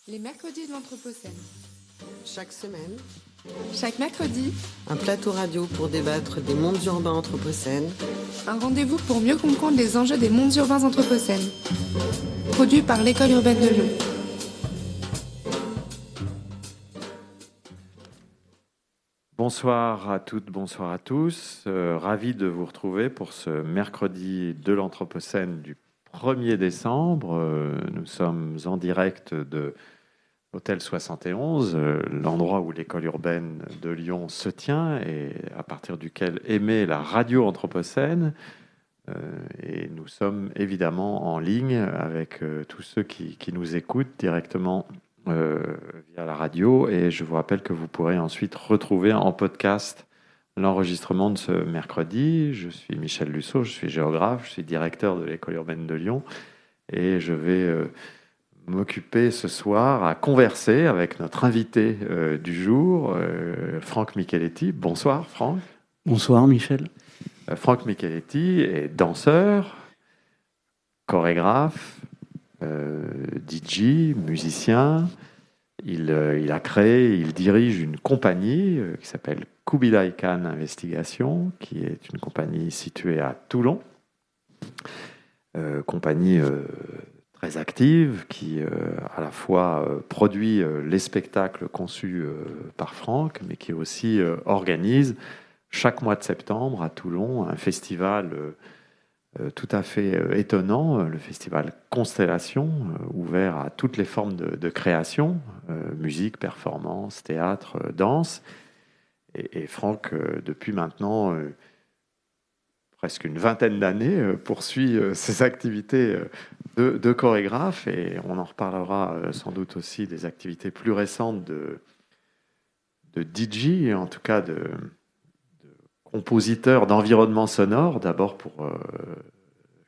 Les mercredis de l'Anthropocène. Chaque semaine, Chaque mercredi, un plateau radio pour débattre des mondes urbains anthropocènes. un rendez-vous pour mieux comprendre les enjeux des mondes urbains anthropocènes. Produit par l'École urbaine de Lyon. Bonsoir à toutes, bonsoir à tous. Ravi de vous retrouver pour ce mercredi de l'Anthropocène du 1er décembre. Nous sommes en direct de Hôtel 71, l'endroit où l'école urbaine de Lyon se tient et à partir duquel émet la radio Anthropocène. Et nous sommes évidemment en ligne avec tous ceux qui nous écoutent directement via la radio. Et je vous rappelle que vous pourrez ensuite retrouver en podcast l'enregistrement de ce mercredi. Je suis Michel Lusseau, je suis géographe, je suis directeur de l'école urbaine de Lyon. Et je vais m'occuper ce soir à converser avec notre invité du jour, Franck Micheletti. Bonsoir Franck. Bonsoir Michel. Franck Micheletti est danseur, chorégraphe, DJ, musicien. Il a créé, il dirige une compagnie qui s'appelle Kubilai Khan Investigation, qui est une compagnie située à Toulon. Compagnie très active qui à la fois produit les spectacles conçus par Franck, mais qui aussi organise chaque mois de septembre à Toulon un festival tout à fait étonnant, le festival Constellation, ouvert à toutes les formes de création, musique, performance, théâtre, danse. Et Franck, depuis maintenant presque une vingtaine d'années, poursuit ses activités de chorégraphe, et on en reparlera sans doute aussi des activités plus récentes de DJ, en tout cas de compositeur d'environnement sonore, d'abord pour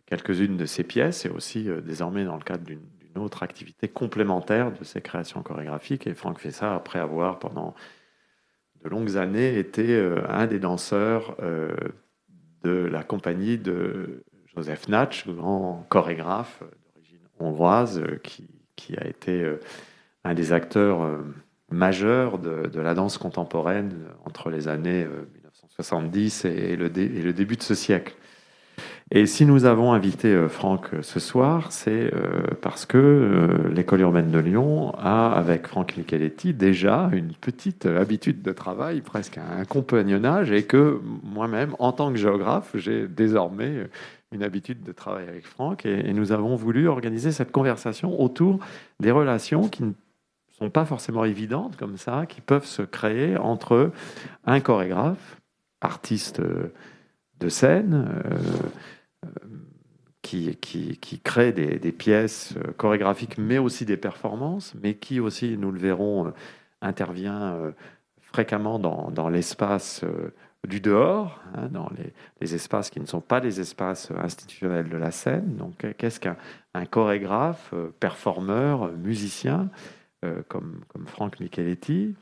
quelques-unes de ses pièces, et aussi désormais dans le cadre d'une autre activité complémentaire de ses créations chorégraphiques. Et Franck fait ça après avoir, pendant de longues années, été un des danseurs de la compagnie de Joseph Natch, grand chorégraphe d'origine hongroise, qui a été un des acteurs majeurs de la danse contemporaine entre les années 1970 et le début de ce siècle. Et si nous avons invité Franck ce soir, c'est parce que l'école urbaine de Lyon a, avec Franck Micheletti, déjà une petite habitude de travail, presque un compagnonnage, et que moi-même, en tant que géographe, j'ai désormais une habitude de travail avec Franck, et nous avons voulu organiser cette conversation autour des relations qui ne sont pas forcément évidentes comme ça, qui peuvent se créer entre un chorégraphe, artiste de scène, qui crée des pièces chorégraphiques, mais aussi des performances, mais qui aussi, nous le verrons, intervient fréquemment dans l'espace du dehors, hein, dans les espaces qui ne sont pas les espaces institutionnels de la scène. Donc, qu'est-ce qu'un chorégraphe, performeur, musicien, comme Franck Micheletti,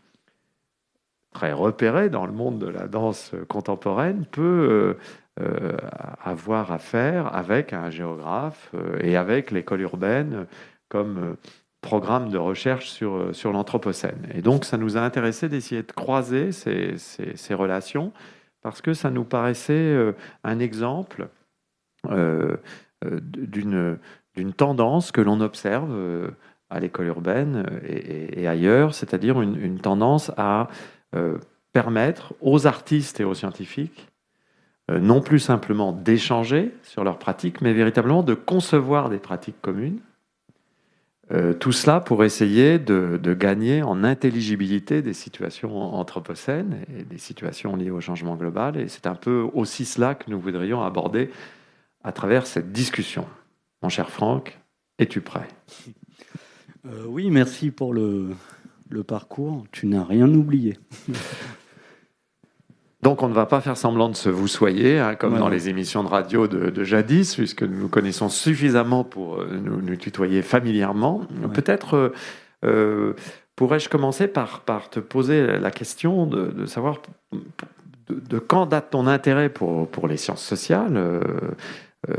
très repéré dans le monde de la danse contemporaine, peut avoir à faire avec un géographe et avec l'école urbaine comme programme de recherche sur l'Anthropocène. Et donc, ça nous a intéressé d'essayer de croiser ces relations, parce que ça nous paraissait un exemple d'une tendance que l'on observe à l'école urbaine et ailleurs, c'est-à-dire une tendance à permettre aux artistes et aux scientifiques non plus simplement d'échanger sur leurs pratiques, mais véritablement de concevoir des pratiques communes. Tout cela pour essayer de gagner en intelligibilité des situations anthropocènes et des situations liées au changement global. Et c'est un peu aussi cela que nous voudrions aborder à travers cette discussion. Mon cher Franck, es-tu prêt ? Oui, merci pour le parcours. Tu n'as rien oublié. Donc, on ne va pas faire semblant de se vousoyer, hein, comme dans les émissions de radio de jadis, puisque nous nous connaissons suffisamment pour nous tutoyer familièrement. Ouais. Peut-être pourrais-je commencer par te poser la question de savoir de quand date ton intérêt pour les sciences sociales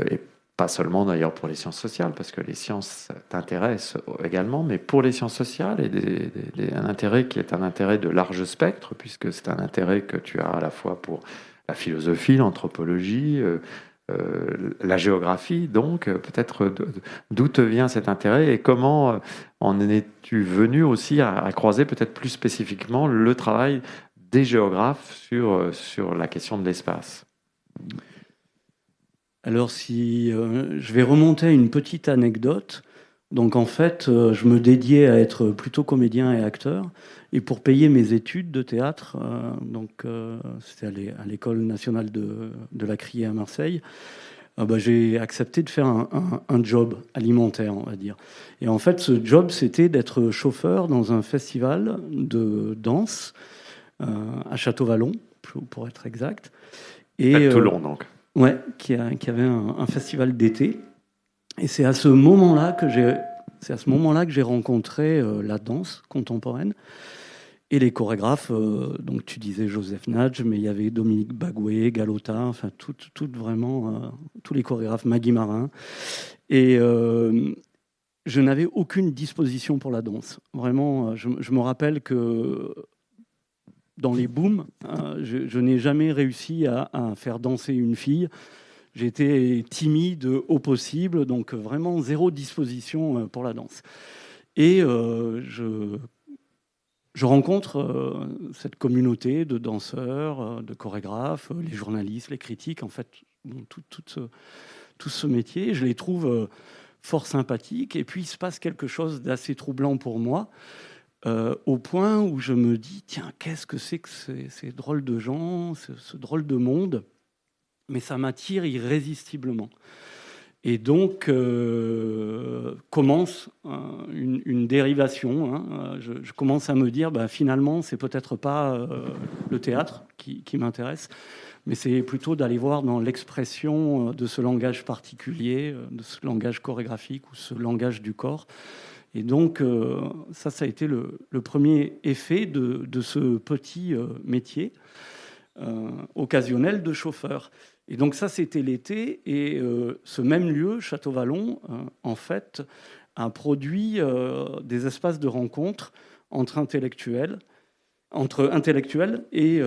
et pas seulement d'ailleurs pour les sciences sociales, parce que les sciences t'intéressent également, mais pour les sciences sociales, et un intérêt qui est un intérêt de large spectre, puisque c'est un intérêt que tu as à la fois pour la philosophie, l'anthropologie, la géographie. Donc, peut-être d'où te vient cet intérêt et comment en es-tu venu aussi à croiser peut-être plus spécifiquement le travail des géographes sur la question de l'espace? Alors, si je vais remonter à une petite anecdote. Donc, en fait, je me dédiais à être plutôt comédien et acteur. Et pour payer mes études de théâtre, c'était à l'École nationale de la Criée à Marseille, j'ai accepté de faire un job alimentaire, on va dire. Et en fait, ce job, c'était d'être chauffeur dans un festival de danse à Château-Vallon, pour être exact. Et Toulon, donc. Ouais, qui avait un festival d'été. Et c'est à ce moment-là que j'ai rencontré la danse contemporaine et les chorégraphes. Donc tu disais Joseph Nadj, mais il y avait Dominique Bagoué, Galota, enfin vraiment tous les chorégraphes, Maggie Marin. Et je n'avais aucune disposition pour la danse. Vraiment, je me rappelle que dans les booms, je n'ai jamais réussi à faire danser une fille. J'étais timide au possible, donc vraiment zéro disposition pour la danse. Et je rencontre cette communauté de danseurs, de chorégraphes, les journalistes, les critiques, en fait, tout ce métier. Je les trouve fort sympathiques. Et puis, il se passe quelque chose d'assez troublant pour moi, au point où je me dis, tiens, qu'est-ce que c'est que ces drôles de gens, ce drôle de monde ? Mais ça m'attire irrésistiblement. Et donc, commence une dérivation. Je commence à me dire, finalement, c'est peut-être pas le théâtre qui m'intéresse, mais c'est plutôt d'aller voir dans l'expression de ce langage particulier, de ce langage chorégraphique ou ce langage du corps. Et donc, ça a été le premier effet de ce petit métier occasionnel de chauffeur. Et donc ça, c'était l'été, et ce même lieu, Château-Vallon, en fait, a produit des espaces de rencontre entre intellectuels, et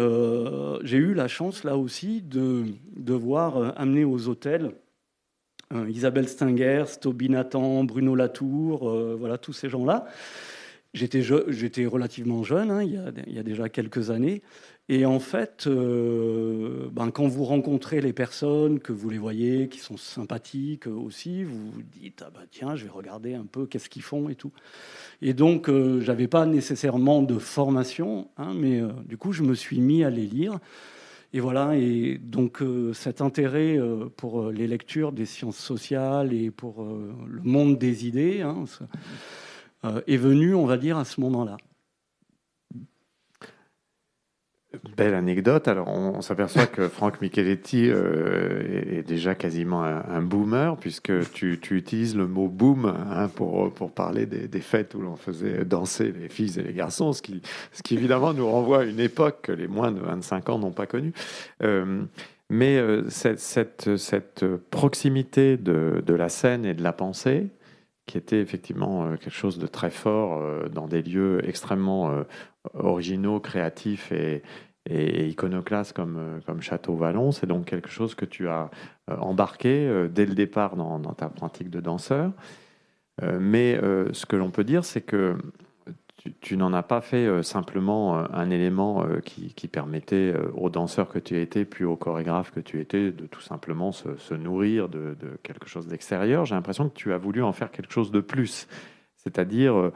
j'ai eu la chance, là aussi, de voir amener aux hôtels Isabelle Stingers, Toby Nathan, Bruno Latour, voilà, tous ces gens-là. J'étais relativement jeune, il y a déjà quelques années. Et en fait, quand vous rencontrez les personnes, que vous les voyez, qui sont sympathiques aussi, vous vous dites, tiens, je vais regarder un peu qu'est-ce qu'ils font et tout. Et donc, je n'avais pas nécessairement de formation, mais du coup, je me suis mis à les lire. Et voilà, et donc cet intérêt pour les lectures des sciences sociales et pour le monde des idées est venu, on va dire, à ce moment-là. Belle anecdote. Alors, on s'aperçoit que Franck Micheletti est déjà quasiment un boomer, puisque tu utilises le mot boom pour parler des fêtes où l'on faisait danser les filles et les garçons, ce qui évidemment nous renvoie à une époque que les moins de 25 ans n'ont pas connue. Mais cette proximité de la scène et de la pensée, qui était effectivement quelque chose de très fort dans des lieux extrêmement originaux, créatifs et iconoclastes comme Château-Vallon. C'est donc quelque chose que tu as embarqué dès le départ dans ta pratique de danseur. Mais ce que l'on peut dire, c'est que tu n'en as pas fait simplement un élément qui permettait aux danseurs que tu étais, puis aux chorégraphes que tu étais, de tout simplement se nourrir de quelque chose d'extérieur. J'ai l'impression que tu as voulu en faire quelque chose de plus, c'est-à-dire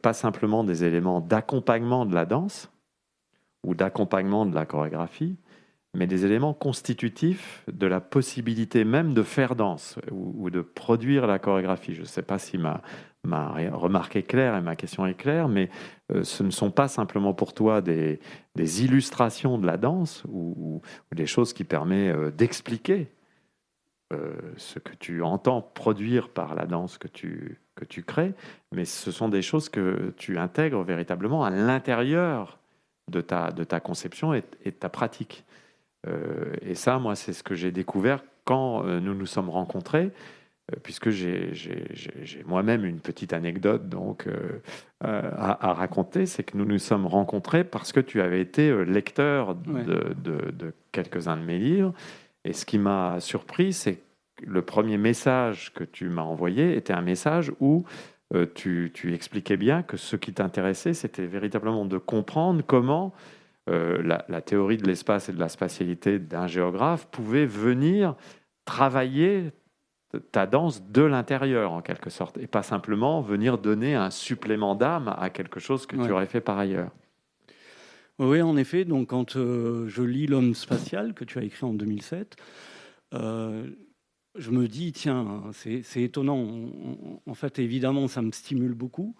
pas simplement des éléments d'accompagnement de la danse ou d'accompagnement de la chorégraphie, mais des éléments constitutifs de la possibilité même de faire danse ou de produire la chorégraphie. Je ne sais pas si ma remarque est claire et ma question est claire, mais ce ne sont pas simplement pour toi des illustrations de la danse ou des choses qui permettent d'expliquer ce que tu entends produire par la danse que tu crées, mais ce sont des choses que tu intègres véritablement à l'intérieur de ta conception et de ta pratique. Et ça, moi, c'est ce que j'ai découvert quand nous nous sommes rencontrés, puisque j'ai moi-même une petite anecdote donc, à raconter, c'est que nous nous sommes rencontrés parce que tu avais été lecteur de quelques-uns de mes livres. Et ce qui m'a surpris, c'est que le premier message que tu m'as envoyé était un message où tu expliquais bien que ce qui t'intéressait, c'était véritablement de comprendre comment la théorie de l'espace et de la spatialité d'un géographe pouvait venir travailler ta danse de l'intérieur, en quelque sorte, et pas simplement venir donner un supplément d'âme à quelque chose que tu aurais fait par ailleurs. Oui, en effet. Donc, quand je lis L'homme spatial, que tu as écrit en 2007, je me dis, tiens, c'est étonnant. En fait, évidemment, ça me stimule beaucoup.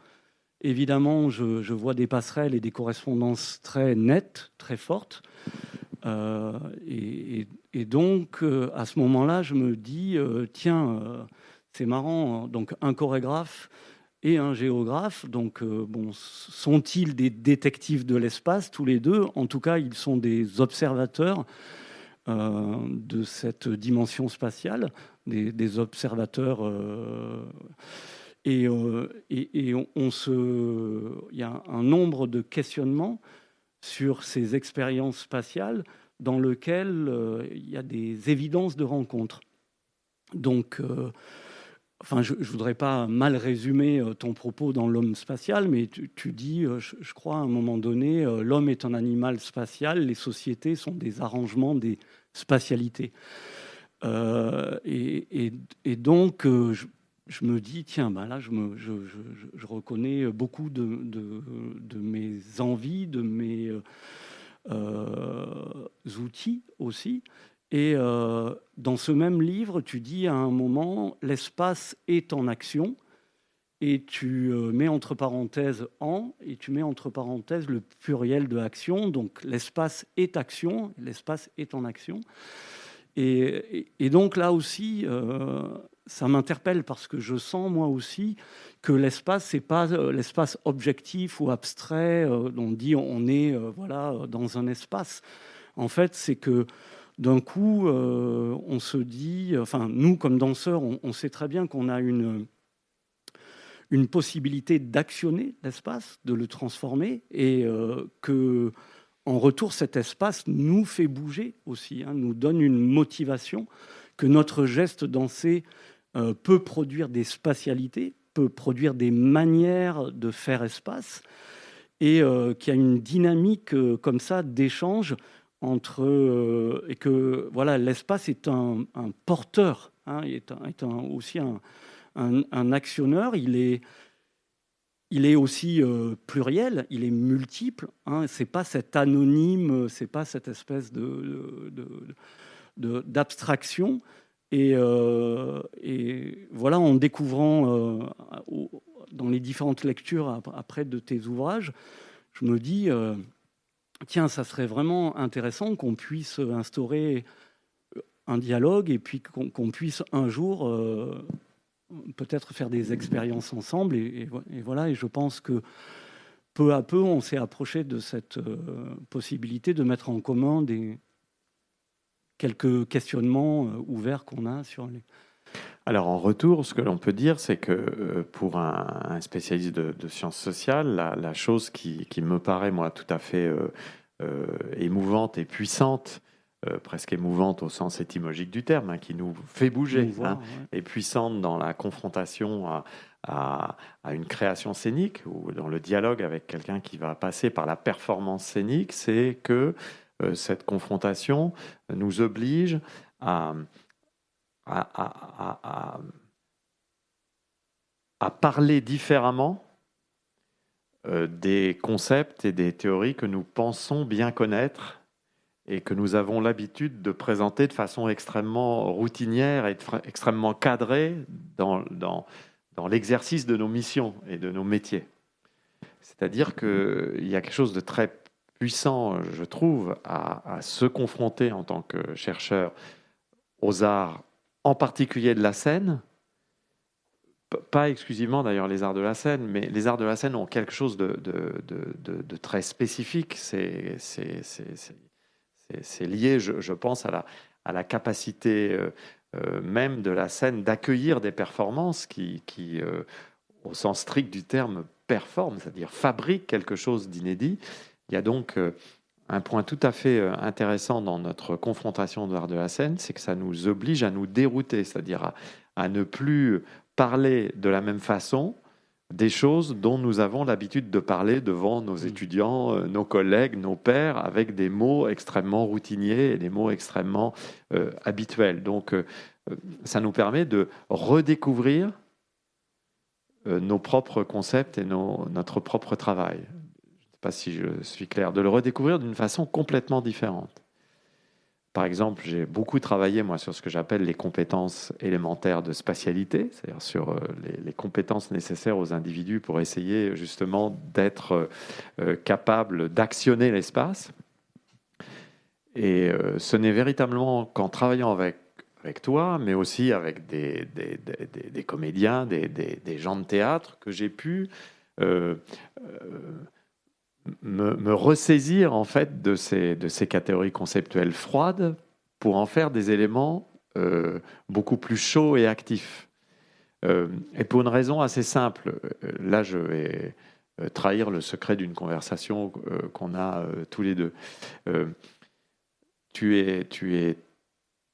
Évidemment, je vois des passerelles et des correspondances très nettes, très fortes. Et donc, à ce moment-là, je me dis, tiens, c'est marrant, donc un chorégraphe et un géographe, donc bon, sont-ils des détectives de l'espace, tous les deux? En tout cas, ils sont des observateurs de cette dimension spatiale, des observateurs... il y a un nombre de questionnements sur ces expériences spatiales dans lequel il y a des évidences de rencontres. Donc, je ne voudrais pas mal résumer ton propos dans L'homme spatial, mais tu dis, je crois, à un moment donné, l'homme est un animal spatial, les sociétés sont des arrangements des spatialités. Et donc, je me dis, tiens, ben là, je reconnais beaucoup de mes envies, de mes outils aussi. Et dans ce même livre, tu dis à un moment, l'espace est en action, et tu mets entre parenthèses en, et tu mets entre parenthèses le pluriel de action. Donc l'espace est action, l'espace est en action. Et donc là aussi, ça m'interpelle parce que je sens moi aussi que l'espace, c'est pas l'espace objectif ou abstrait. On dit on est voilà dans un espace. En fait, c'est que d'un coup, on se dit, enfin nous comme danseurs, on sait très bien qu'on a une possibilité d'actionner l'espace, de le transformer, et que en retour, cet espace nous fait bouger aussi, nous donne une motivation, que notre geste dansé peut produire des spatialités, peut produire des manières de faire espace, et qu'il y a une dynamique comme ça d'échange entre... et que voilà, l'espace est un porteur, est aussi un actionneur. Il est aussi pluriel, il est multiple. C'est pas cet anonyme, c'est pas cette espèce d'abstraction. Et voilà, en découvrant dans les différentes lectures après de tes ouvrages, je me dis, tiens, ça serait vraiment intéressant qu'on puisse instaurer un dialogue et puis qu'on puisse un jour peut-être faire des expériences ensemble. Et voilà, et je pense que peu à peu, on s'est approché de cette possibilité de mettre en commun quelques questionnements ouverts qu'on a sur les... Alors en retour, ce que l'on peut dire, c'est que pour un spécialiste de sciences sociales, la chose qui me paraît, moi, tout à fait émouvante et puissante, presque émouvante au sens étymologique du terme, qui nous fait bouger, et puissante dans la confrontation à une création scénique, ou dans le dialogue avec quelqu'un qui va passer par la performance scénique, c'est que cette confrontation nous oblige à parler différemment des concepts et des théories que nous pensons bien connaître et que nous avons l'habitude de présenter de façon extrêmement routinière et extrêmement cadrée dans l'exercice de nos missions et de nos métiers. C'est-à-dire qu'il y a quelque chose de très puissant, je trouve, à se confronter en tant que chercheur aux arts, en particulier de la scène, pas exclusivement d'ailleurs les arts de la scène, mais les arts de la scène ont quelque chose de très spécifique. C'est lié, je pense, à à la capacité même de la scène d'accueillir des performances qui au sens strict du terme, performent, c'est-à-dire fabriquent quelque chose d'inédit. Il y a donc un point tout à fait intéressant dans notre confrontation de l'art de la scène, c'est que ça nous oblige à nous dérouter, c'est-à-dire à ne plus parler de la même façon des choses dont nous avons l'habitude de parler devant nos étudiants, nos collègues, nos pairs, avec des mots extrêmement routiniers et des mots extrêmement habituels. Donc, ça nous permet de redécouvrir nos propres concepts et notre propre travail. Je ne sais pas si je suis clair, de le redécouvrir d'une façon complètement différente. Par exemple, j'ai beaucoup travaillé, moi, sur ce que j'appelle les compétences élémentaires de spatialité, c'est-à-dire sur les compétences nécessaires aux individus pour essayer justement d'être capable d'actionner l'espace. Et ce n'est véritablement qu'en travaillant avec toi, mais aussi avec des comédiens, des gens de théâtre, que j'ai pu me ressaisir en fait de ces catégories conceptuelles froides pour en faire des éléments beaucoup plus chauds et actifs. Et pour une raison assez simple, là je vais trahir le secret d'une conversation qu'on a tous les deux. Tu es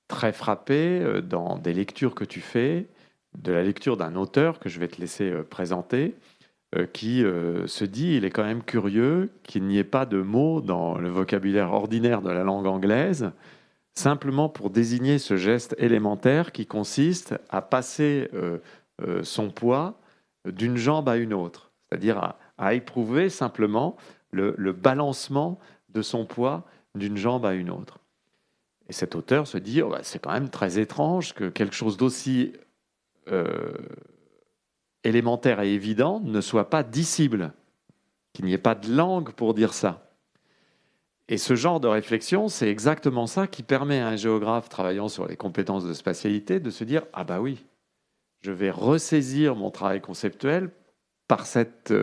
très frappé dans des lectures que tu fais, de la lecture d'un auteur que je vais te laisser présenter, qui se dit, il est quand même curieux qu'il n'y ait pas de mots dans le vocabulaire ordinaire de la langue anglaise, simplement pour désigner ce geste élémentaire qui consiste à passer son poids d'une jambe à une autre, c'est-à-dire à éprouver simplement le balancement de son poids d'une jambe à une autre. Et cet auteur se dit, c'est quand même très étrange que quelque chose d'aussi élémentaire et évident ne soit pas dissible, qu'il n'y ait pas de langue pour dire ça. Et ce genre de réflexion, c'est exactement ça qui permet à un géographe travaillant sur les compétences de spatialité de se dire « Ah bah oui, je vais ressaisir mon travail conceptuel par cette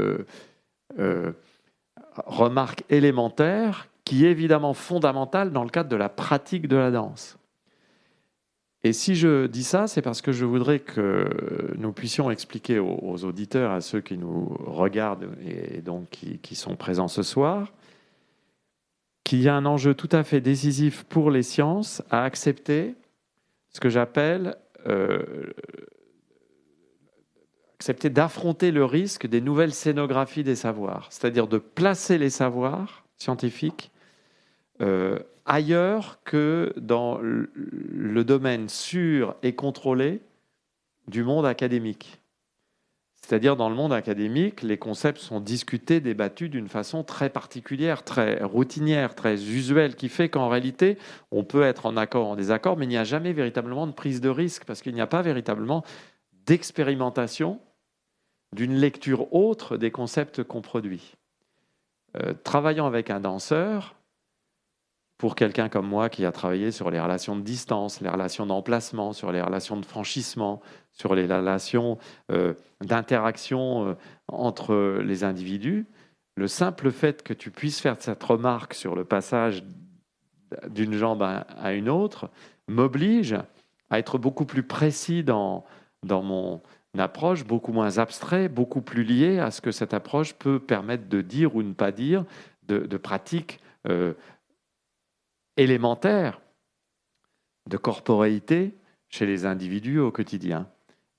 remarque élémentaire qui est évidemment fondamentale dans le cadre de la pratique de la danse. » Et si je dis ça, c'est parce que je voudrais que nous puissions expliquer aux auditeurs, à ceux qui nous regardent et donc qui sont présents ce soir, qu'il y a un enjeu tout à fait décisif pour les sciences à accepter ce que j'appelle accepter d'affronter le risque des nouvelles scénographies des savoirs, c'est-à-dire de placer les savoirs scientifiques ailleurs que dans le domaine sûr et contrôlé du monde académique. C'est-à-dire, dans le monde académique, les concepts sont discutés, débattus d'une façon très particulière, très routinière, très usuelle, qui fait qu'en réalité, on peut être en accord, en désaccord, mais il n'y a jamais véritablement de prise de risque, parce qu'il n'y a pas véritablement d'expérimentation d'une lecture autre des concepts qu'on produit. Travaillant avec un danseur, pour quelqu'un comme moi qui a travaillé sur les relations de distance, les relations d'emplacement, sur les relations de franchissement, sur les relations d'interaction entre les individus, le simple fait que tu puisses faire cette remarque sur le passage d'une jambe à une autre m'oblige à être beaucoup plus précis dans mon approche, beaucoup moins abstrait, beaucoup plus lié à ce que cette approche peut permettre de dire ou ne pas dire, de pratiques élémentaire de corporéité chez les individus au quotidien.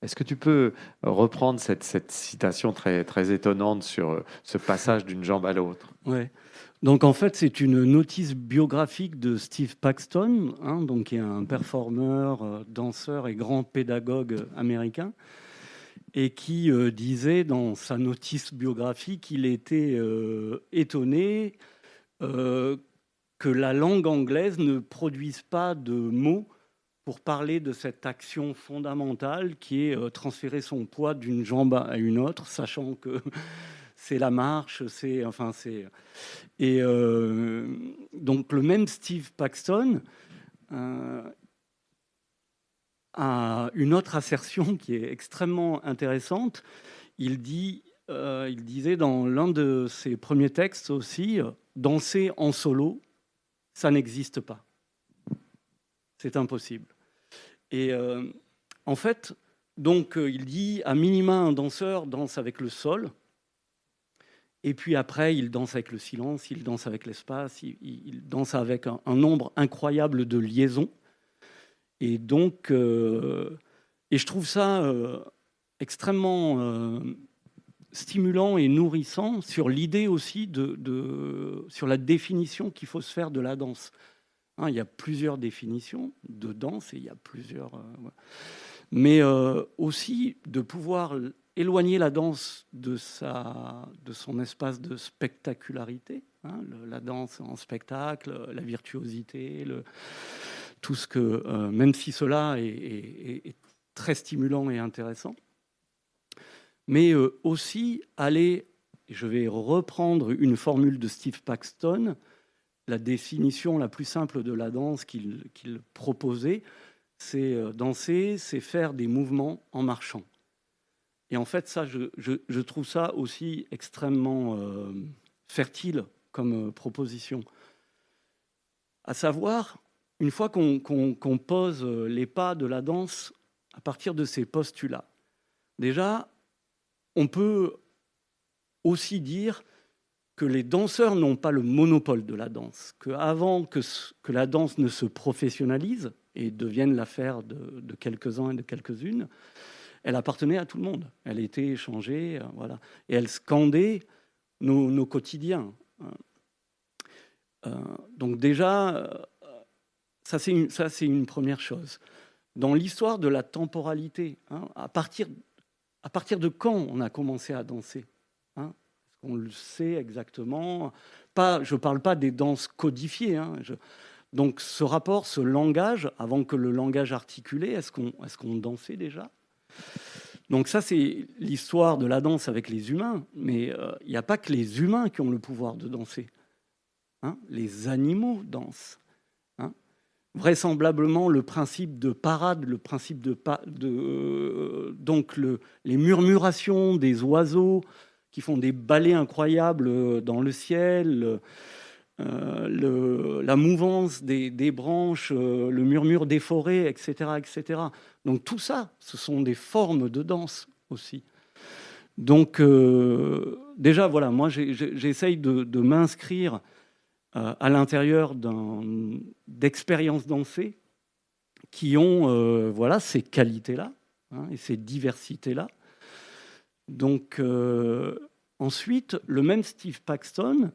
Est-ce que tu peux reprendre cette citation très, très étonnante sur ce passage d'une jambe à l'autre ? Ouais. Donc en fait, c'est une notice biographique de Steve Paxton, donc qui est un performeur, danseur et grand pédagogue américain, et qui disait dans sa notice biographique qu'il était étonné que la langue anglaise ne produise pas de mots pour parler de cette action fondamentale qui est transférer son poids d'une jambe à une autre, sachant que c'est la marche, et donc le même Steve Paxton a une autre assertion qui est extrêmement intéressante. Il disait dans l'un de ses premiers textes aussi, danser en solo, ça n'existe pas. C'est impossible. Et en fait, donc, il dit, à minima, un danseur danse avec le sol. Et puis après, il danse avec le silence, il danse avec l'espace, il danse avec un nombre incroyable de liaisons. Et donc, et je trouve ça extrêmement stimulant et nourrissant sur l'idée aussi sur la définition qu'il faut se faire de la danse. Hein, il y a plusieurs définitions de danse et il y a plusieurs... Mais aussi de pouvoir éloigner la danse de son espace de spectacularité, hein, la danse en spectacle, la virtuosité, tout ce que, même si cela est très stimulant et intéressant, mais aussi aller, je vais reprendre une formule de Steve Paxton, la définition la plus simple de la danse qu'il proposait, c'est danser, c'est faire des mouvements en marchant. Et en fait, ça, je trouve ça aussi extrêmement fertile comme proposition. À savoir, une fois qu'on pose les pas de la danse à partir de ces postulats, déjà, on peut aussi dire que les danseurs n'ont pas le monopole de la danse, qu'avant que la danse ne se professionnalise et devienne l'affaire de quelques-uns et de quelques-unes, elle appartenait à tout le monde. Elle était échangée, voilà. Et elle scandait nos quotidiens. Donc déjà, ça c'est une première chose. Dans l'histoire de la temporalité, hein, à partir de quand on a commencé à danser, hein, on le sait exactement. Je ne parle pas des danses codifiées. Hein, donc ce rapport, ce langage, avant que le langage articulé, est-ce qu'on dansait déjà ? Donc ça, c'est l'histoire de la danse avec les humains. Mais il n'y a pas que les humains qui ont le pouvoir de danser. Hein, les animaux dansent. Hein. Vraisemblablement, le principe de parade, le principe donc les murmurations des oiseaux qui font des ballets incroyables dans le ciel, la mouvance des branches, le murmure des forêts, etc., etc. Donc tout ça, ce sont des formes de danse aussi. Donc déjà, voilà, moi j'essaye de m'inscrire à l'intérieur d'expériences dansées qui ont voilà, ces qualités-là, hein, et ces diversités-là. Donc ensuite, le même Steve Paxton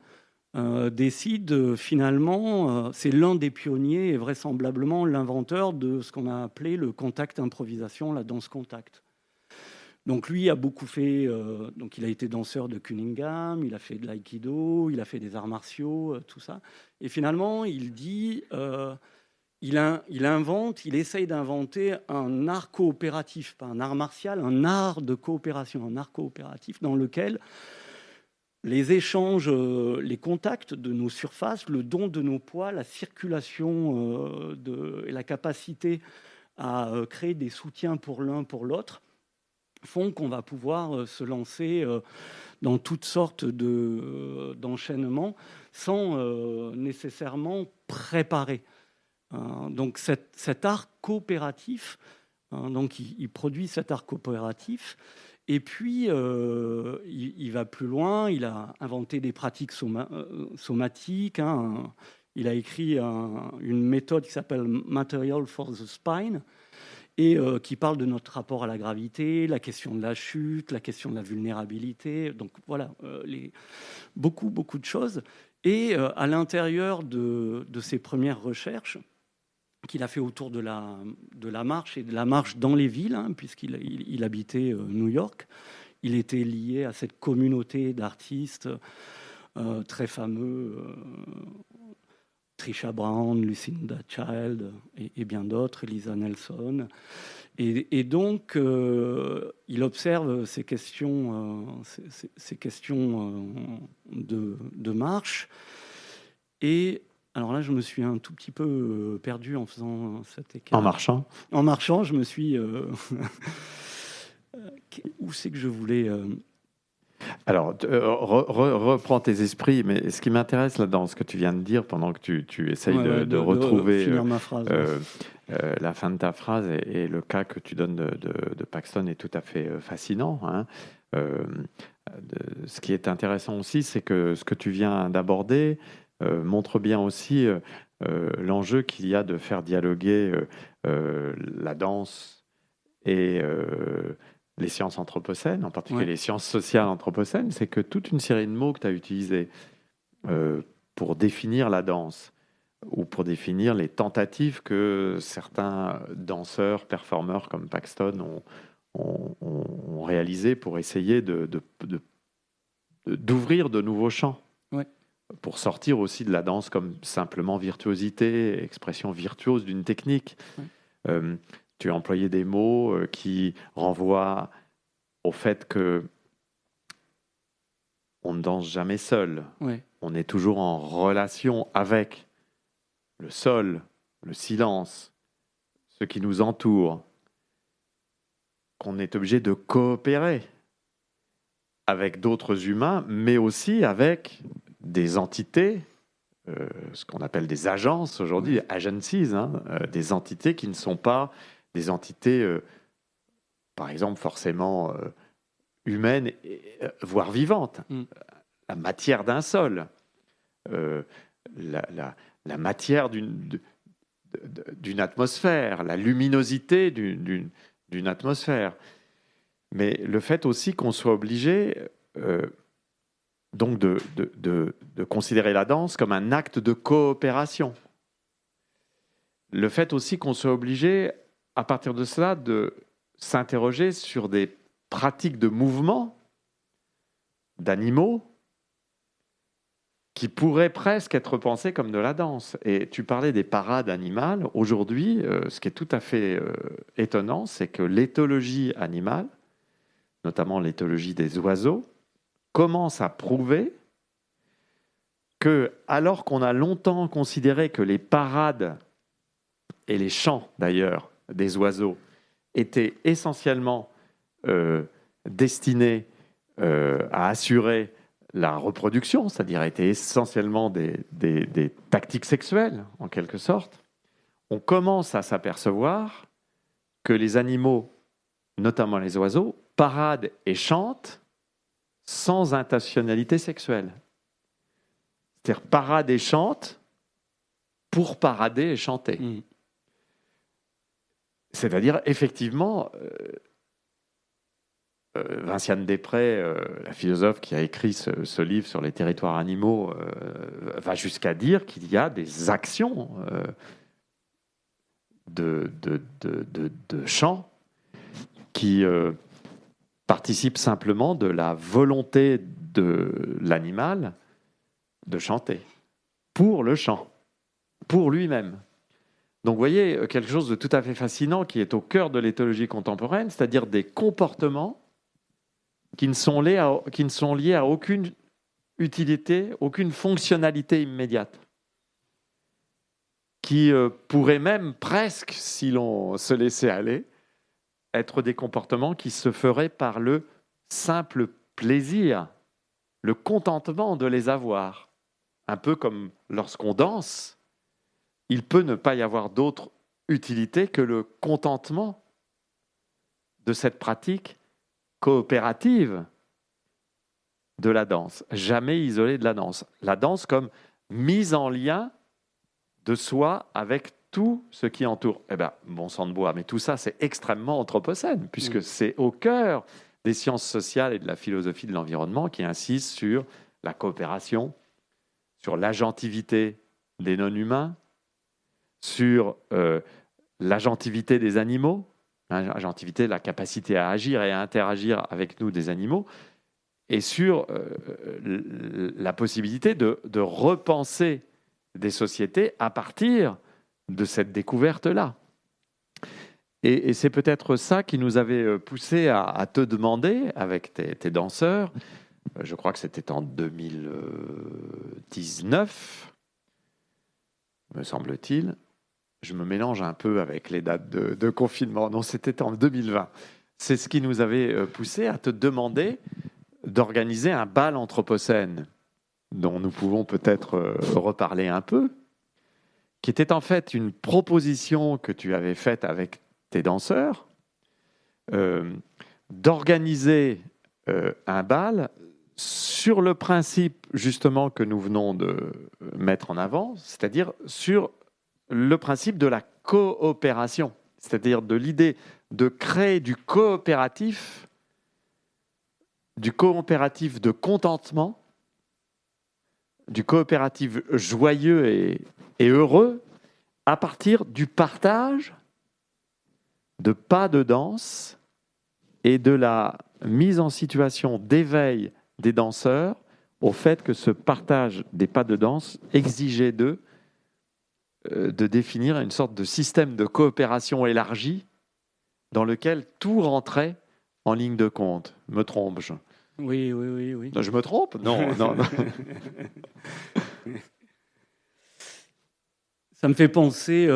décide finalement, c'est l'un des pionniers et vraisemblablement l'inventeur de ce qu'on a appelé le contact improvisation, la danse contact. Donc lui a beaucoup fait, donc il a été danseur de Cunningham, il a fait de l'aïkido, il a fait des arts martiaux, tout ça. Et finalement, il dit, il essaye d'inventer un art coopératif, pas un art martial, un art de coopération, un art coopératif dans lequel les échanges, les contacts de nos surfaces, le don de nos poids, la circulation et la capacité à créer des soutiens pour l'un pour l'autre font qu'on va pouvoir se lancer dans toutes sortes d'enchaînements sans nécessairement préparer. Donc cet art coopératif, donc il produit cet art coopératif. Et puis, il va plus loin, il a inventé des pratiques somatiques, hein, il a écrit une méthode qui s'appelle « Material for the Spine », et qui parle de notre rapport à la gravité, la question de la chute, la question de la vulnérabilité, donc voilà, beaucoup de choses. Et à l'intérieur de ses premières recherches, qu'il a fait autour de la marche et de la marche dans les villes, hein, puisqu'il habitait New York. Il était lié à cette communauté d'artistes très fameux, Trisha Brown, Lucinda Child et bien d'autres, Elisa Nelson. Et donc, il observe ces questions de marche. Et alors là, je me suis un tout petit peu perdu en faisant cet écart. En marchant ? En marchant, je me suis... Où c'est que je voulais... Alors, reprends tes esprits, mais ce qui m'intéresse là dans ce que tu viens de dire, pendant que tu essayes de retrouver... finir ma phrase. la fin de ta phrase et le cas que tu donnes de Paxton est tout à fait fascinant. Hein. Ce qui est intéressant aussi, c'est que ce que tu viens d'aborder montre bien aussi l'enjeu qu'il y a de faire dialoguer la danse et les sciences anthropocènes, en particulier les sciences sociales anthropocènes. C'est que toute une série de mots que tu as utilisés pour définir la danse ou pour définir les tentatives que certains danseurs, performeurs comme Paxton ont réalisées pour essayer d'ouvrir de nouveaux champs, pour sortir aussi de la danse comme simplement virtuosité, expression virtuose d'une technique. Tu as employé des mots qui renvoient au fait que on ne danse jamais seul. On est toujours en relation avec le sol, le silence, ce qui nous entoure, qu'on est obligé de coopérer avec d'autres humains, mais aussi avec des entités, ce qu'on appelle des agences aujourd'hui, agencies, des entités qui ne sont pas des entités, par exemple, forcément humaines, voire vivantes. La matière d'un sol, la matière d'une atmosphère, la luminosité d'une atmosphère. Mais le fait aussi qu'on soit obligé donc de considérer la danse comme un acte de coopération. Le fait aussi qu'on soit obligé, à partir de cela, de s'interroger sur des pratiques de mouvement d'animaux qui pourraient presque être pensées comme de la danse. Et tu parlais des parades animales. Aujourd'hui, ce qui est tout à fait étonnant, c'est que l'éthologie animale, notamment l'éthologie des oiseaux, commence à prouver que, alors qu'on a longtemps considéré que les parades et les chants, d'ailleurs, des oiseaux étaient essentiellement destinés à assurer la reproduction, c'est-à-dire étaient essentiellement des tactiques sexuelles, en quelque sorte, on commence à s'apercevoir que les animaux, notamment les oiseaux, paradent et chantent sans intentionnalité sexuelle. C'est-à-dire paradent et chantent pour parader et chanter. C'est-à-dire, effectivement, Vinciane Després, la philosophe qui a écrit ce livre sur les territoires animaux, va jusqu'à dire qu'il y a des actions de chant qui participent simplement de la volonté de l'animal de chanter, pour le chant, pour lui-même. Donc vous voyez, quelque chose de tout à fait fascinant qui est au cœur de l'éthologie contemporaine, c'est-à-dire des comportements qui ne sont liés à aucune utilité, aucune fonctionnalité immédiate, qui pourraient même presque, si l'on se laissait aller, être des comportements qui se feraient par le simple plaisir, le contentement de les avoir. Un peu comme lorsqu'on danse, il peut ne pas y avoir d'autre utilité que le contentement de cette pratique coopérative de la danse, jamais isolée de la danse. La danse comme mise en lien de soi avec tout ce qui entoure. Eh bien, bon sang de bois, mais tout ça, c'est extrêmement anthropocène, puisque c'est au cœur des sciences sociales et de la philosophie de l'environnement qui insiste sur la coopération, sur l'agentivité des non-humains, sur l'agentivité des animaux, l'agentivité, la capacité à agir et à interagir avec nous des animaux, et sur la possibilité de repenser des sociétés à partir de cette découverte-là. Et c'est peut-être ça qui nous avait poussé à te demander, avec tes danseurs, je crois que c'était en 2019, me semble-t-il. Je me mélange un peu avec les dates de confinement. Non, c'était en 2020. C'est ce qui nous avait poussé à te demander d'organiser un bal anthropocène, dont nous pouvons peut-être reparler un peu, qui était en fait une proposition que tu avais faite avec tes danseurs, d'organiser un bal sur le principe justement que nous venons de mettre en avant, c'est-à-dire sur le principe de la coopération, c'est-à-dire de l'idée de créer du coopératif de contentement, du coopératif joyeux et heureux, à partir du partage de pas de danse et de la mise en situation d'éveil des danseurs au fait que ce partage des pas de danse exigeait d'eux de définir une sorte de système de coopération élargie dans lequel tout rentrait en ligne de compte. Me trompe-je ? Oui. Non, je me trompe ? Non. Ça me fait penser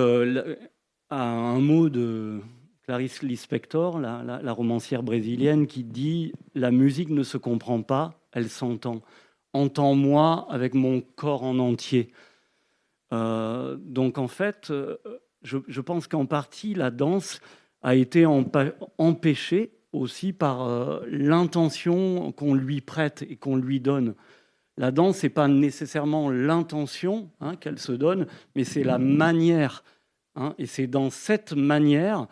à un mot de Clarice Lispector, la romancière brésilienne, qui dit « La musique ne se comprend pas, elle s'entend. Entends-moi avec mon corps en entier. » Donc en fait, je pense qu'en partie, la danse a été empêchée aussi par l'intention qu'on lui prête et qu'on lui donne. La danse, ce n'est pas nécessairement l'intention qu'elle se donne, mais c'est la manière. Et c'est dans cette manière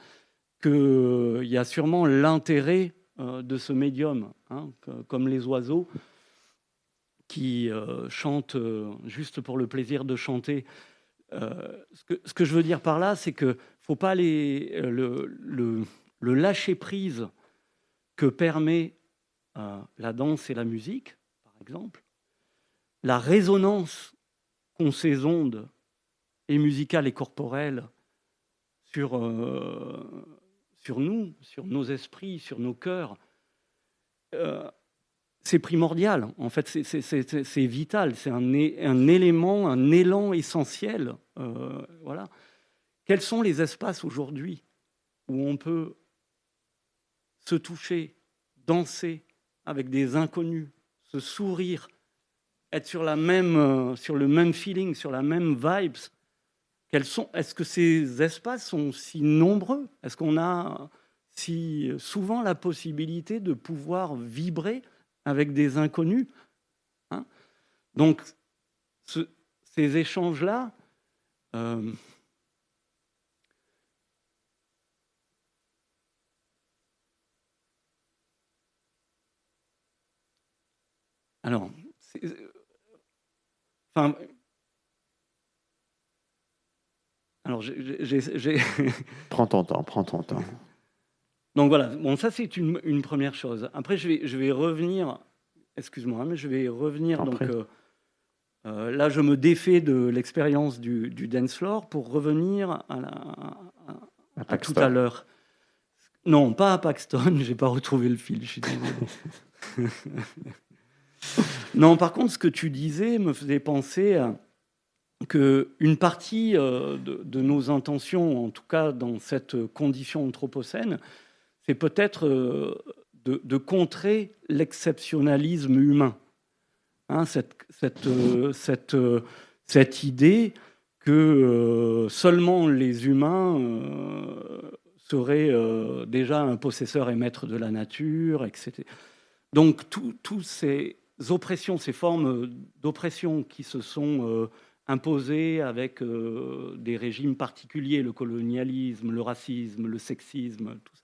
qu'il y a sûrement l'intérêt de ce médium, comme les oiseaux qui chantent juste pour le plaisir de chanter. Ce que je veux dire par là, c'est qu'il ne faut pas le lâcher-prise que permet la danse et la musique, par exemple. La résonance qu'ont ces ondes, et musicales et corporelles, sur nous, sur nos esprits, sur nos cœurs, c'est primordial. En fait, c'est vital. C'est un élément, un élan essentiel. Voilà. Quels sont les espaces aujourd'hui où on peut se toucher, danser avec des inconnus, se sourire, être sur le même feeling, sur la même vibes? Est-ce que ces espaces sont si nombreux? Est-ce qu'on a si souvent la possibilité de pouvoir vibrer avec des inconnus, Donc, ces échanges-là, alors, j'ai Prends ton temps. Donc voilà, bon, ça c'est une première chose. Après, je vais revenir, excuse-moi, mais je vais revenir. Donc là, je me défais de l'expérience du dance floor pour revenir à tout à l'heure. Non, pas à Paxton, j'ai pas retrouvé le fil, je suis désolé. Non, par contre, ce que tu disais me faisait penser qu'une partie de nos intentions, en tout cas dans cette condition anthropocène, c'est peut-être de contrer l'exceptionnalisme humain. Cette idée que seulement les humains seraient déjà un possesseur et maître de la nature, etc. Donc, toutes ces oppressions, ces formes d'oppression qui se sont imposées avec des régimes particuliers, le colonialisme, le racisme, le sexisme, tout ça.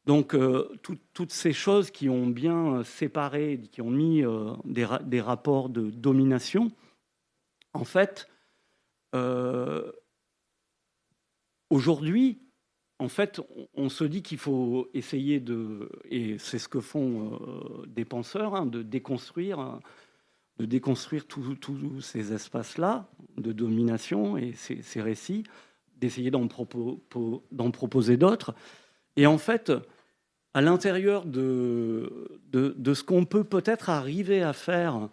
Donc, toutes ces choses qui ont bien séparé, qui ont mis des rapports de domination, en fait, aujourd'hui, en fait, on se dit qu'il faut essayer et c'est ce que font des penseurs, de déconstruire tous ces espaces-là de domination et ces récits, d'essayer d'en proposer d'autres. Et en fait, à l'intérieur de ce qu'on peut peut-être arriver à faire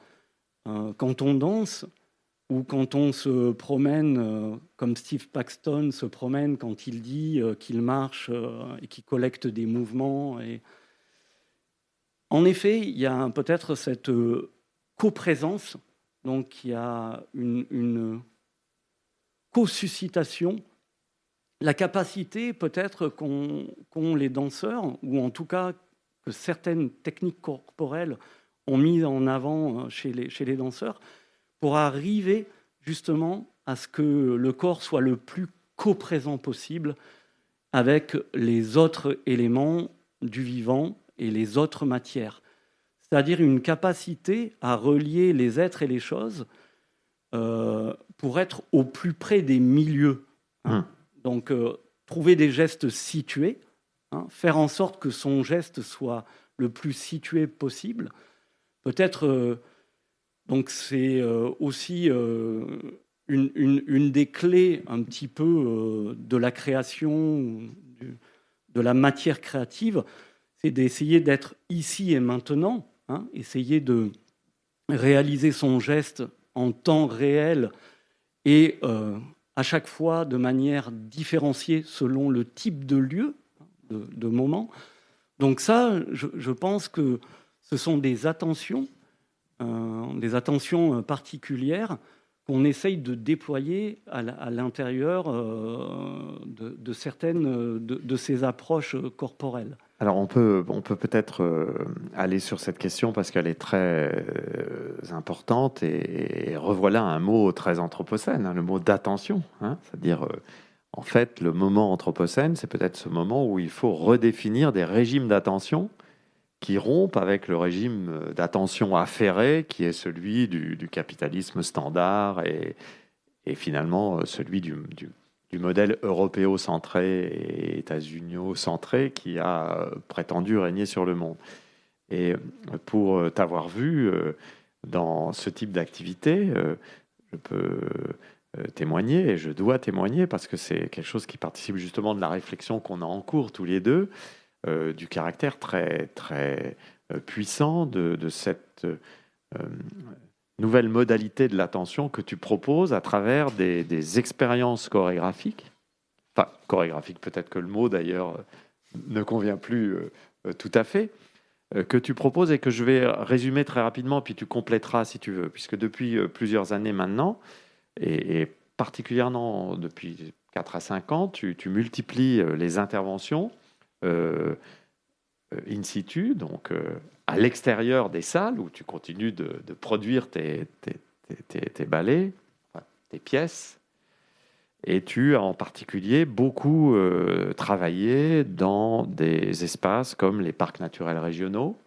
quand on danse ou quand on se promène, comme Steve Paxton se promène quand il dit qu'il marche et qu'il collecte des mouvements. Et... En effet, il y a peut-être cette coprésence, donc il y a une co-suscitation, la capacité peut-être qu'ont les danseurs, ou en tout cas que certaines techniques corporelles ont mis en avant chez les danseurs, pour arriver justement à ce que le corps soit le plus co-présent possible avec les autres éléments du vivant et les autres matières. C'est-à-dire une capacité à relier les êtres et les choses pour être au plus près des milieux. Donc, trouver des gestes situés, faire en sorte que son geste soit le plus situé possible. Peut-être, donc c'est aussi une des clés un petit peu de la création, de la matière créative, c'est d'essayer d'être ici et maintenant, essayer de réaliser son geste en temps réel et à chaque fois de manière différenciée selon le type de lieu, de moment. Donc ça, je pense que ce sont des attentions particulières qu'on essaye de déployer à l'intérieur de certaines de ces approches corporelles. Alors on peut peut-être aller sur cette question parce qu'elle est très importante et revoilà un mot très anthropocène, le mot d'attention. C'est-à-dire, en fait, le moment anthropocène, c'est peut-être ce moment où il faut redéfinir des régimes d'attention qui rompent avec le régime d'attention affairé qui est celui du capitalisme standard et finalement celui du modèle européocentré et états-uniocentré qui a prétendu régner sur le monde. Et pour t'avoir vu dans ce type d'activité, je peux témoigner et je dois témoigner parce que c'est quelque chose qui participe justement de la réflexion qu'on a en cours tous les deux, du caractère très, très puissant de cette nouvelle modalité de l'attention que tu proposes à travers des expériences chorégraphiques. Enfin, chorégraphique, peut-être que le mot d'ailleurs ne convient plus tout à fait, que tu proposes et que je vais résumer très rapidement, puis tu compléteras si tu veux, puisque depuis plusieurs années maintenant, et particulièrement depuis 4 à 5 ans, tu multiplies les interventions in situ, donc à l'extérieur des salles où tu continues de produire tes ballets, tes pièces, et tu as en particulier beaucoup travaillé dans des espaces comme les parcs naturels régionaux.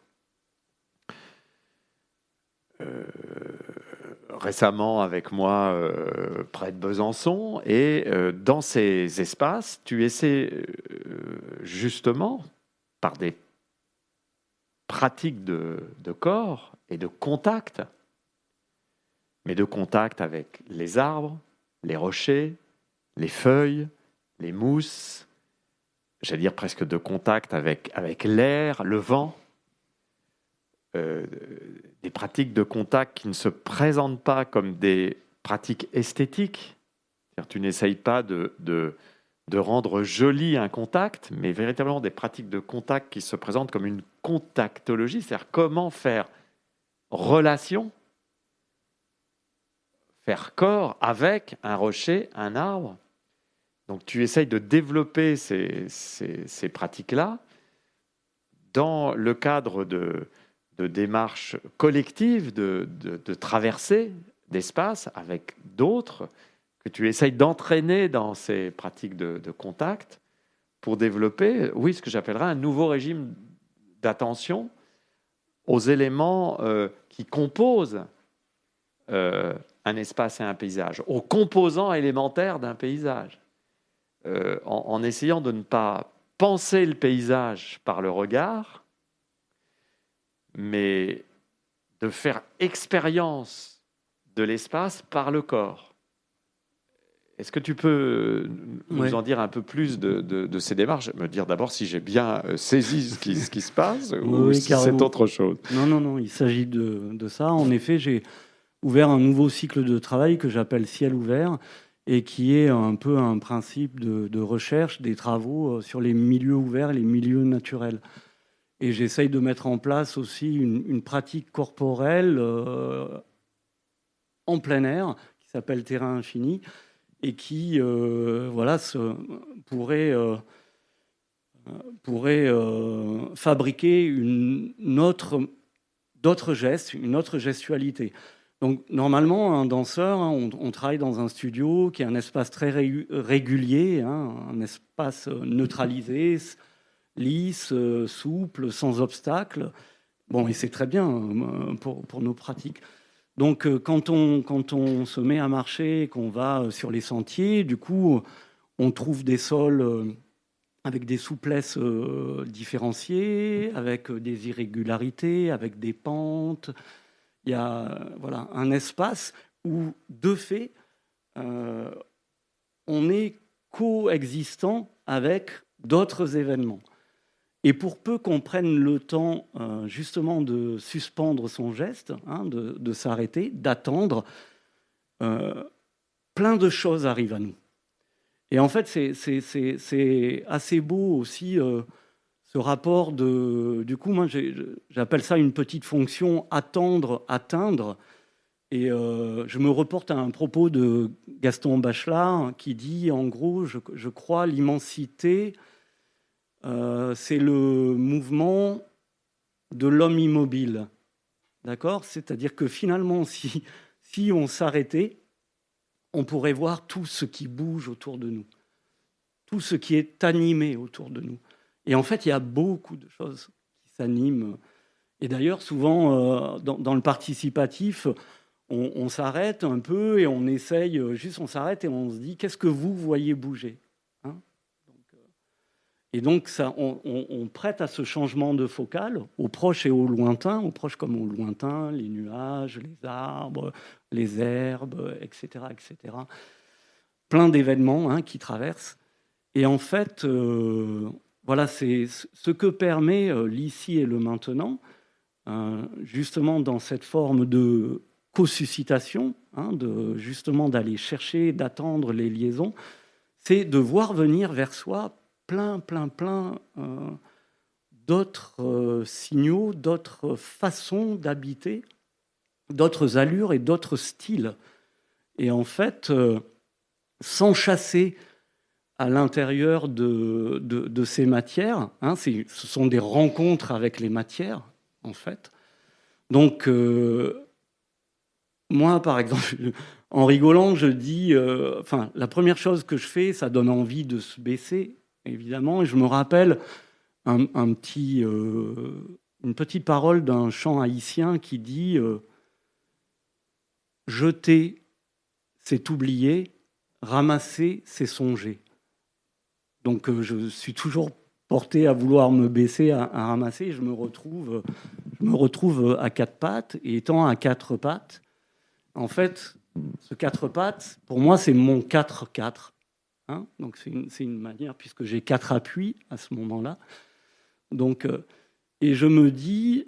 Récemment avec moi près de Besançon, et dans ces espaces, tu essaies justement, par des pratiques de corps et de contact, mais de contact avec les arbres, les rochers, les feuilles, les mousses, j'allais dire presque de contact avec l'air, le vent, des pratiques de contact qui ne se présentent pas comme des pratiques esthétiques. C'est-à-dire, tu n'essayes pas de rendre joli un contact, mais véritablement des pratiques de contact qui se présentent comme une contactologie, c'est-à-dire comment faire relation, faire corps avec un rocher, un arbre. Donc tu essayes de développer ces pratiques-là dans le cadre de démarches collectives, de traversée d'espace avec d'autres, que tu essayes d'entraîner dans ces pratiques de contact pour développer, oui, ce que j'appellerais un nouveau régime d'attention aux éléments qui composent un espace et un paysage, aux composants élémentaires d'un paysage, en essayant de ne pas penser le paysage par le regard, mais de faire expérience de l'espace par le corps. Est-ce que tu peux nous en dire un peu plus de ces démarches? Me dire d'abord si j'ai bien saisi ce qui se passe ou si c'est autre chose. Non, il s'agit de ça. En effet, j'ai ouvert un nouveau cycle de travail que j'appelle Ciel ouvert et qui est un peu un principe de recherche des travaux sur les milieux ouverts et les milieux naturels. Et j'essaye de mettre en place aussi une pratique corporelle en plein air qui s'appelle Terrain Infini et qui pourrait fabriquer d'autres gestes, une autre gestualité. Donc, normalement, un danseur, on travaille dans un studio qui est un espace très régulier, un espace neutralisé, lisse, souple, sans obstacle. Bon, et c'est très bien pour nos pratiques. Donc, quand on se met à marcher, qu'on va sur les sentiers, du coup, on trouve des sols avec des souplesses différenciées, avec des irrégularités, avec des pentes. Il y a un espace où, de fait, on est coexistant avec d'autres événements. Et pour peu qu'on prenne le temps justement de suspendre son geste, de s'arrêter, d'attendre, plein de choses arrivent à nous. Et en fait, c'est assez beau aussi ce rapport du coup, moi j'appelle ça une petite fonction attendre, atteindre. Et je me reporte à un propos de Gaston Bachelard qui dit, en gros, je crois l'immensité, c'est le mouvement de l'homme immobile. D'accord ? C'est-à-dire que finalement, si on s'arrêtait, on pourrait voir tout ce qui bouge autour de nous, tout ce qui est animé autour de nous. Et en fait, il y a beaucoup de choses qui s'animent. Et d'ailleurs, souvent, dans le participatif, on s'arrête un peu et on essaye, on s'arrête et on se dit, qu'est-ce que vous voyez bouger ? Et donc, ça, on prête à ce changement de focale, au proche et au lointain, au proche comme au lointain, les nuages, les arbres, les herbes, etc. etc. Plein d'événements qui traversent. Et en fait, c'est ce que permet l'ici et le maintenant, justement dans cette forme de co-suscitation, justement d'aller chercher, d'attendre les liaisons, c'est de voir venir vers soi plein d'autres signaux, d'autres façons d'habiter, d'autres allures et d'autres styles. Et en fait, s'enchasser à l'intérieur de ces matières, ce sont des rencontres avec les matières, en fait. Donc, moi, par exemple, en rigolant, je dis... la première chose que je fais, ça donne envie de se baisser, évidemment, et je me rappelle une petite parole d'un chant haïtien qui dit « Jeter, c'est oublier, ramasser, c'est songer ». Donc, je suis toujours porté à vouloir me baisser, à ramasser. Je me retrouve à quatre pattes. Et étant à quatre pattes, en fait, ce quatre pattes, pour moi, c'est mon 4-4. Donc, c'est une manière, puisque j'ai 4 appuis à ce moment-là. Donc, et je me dis,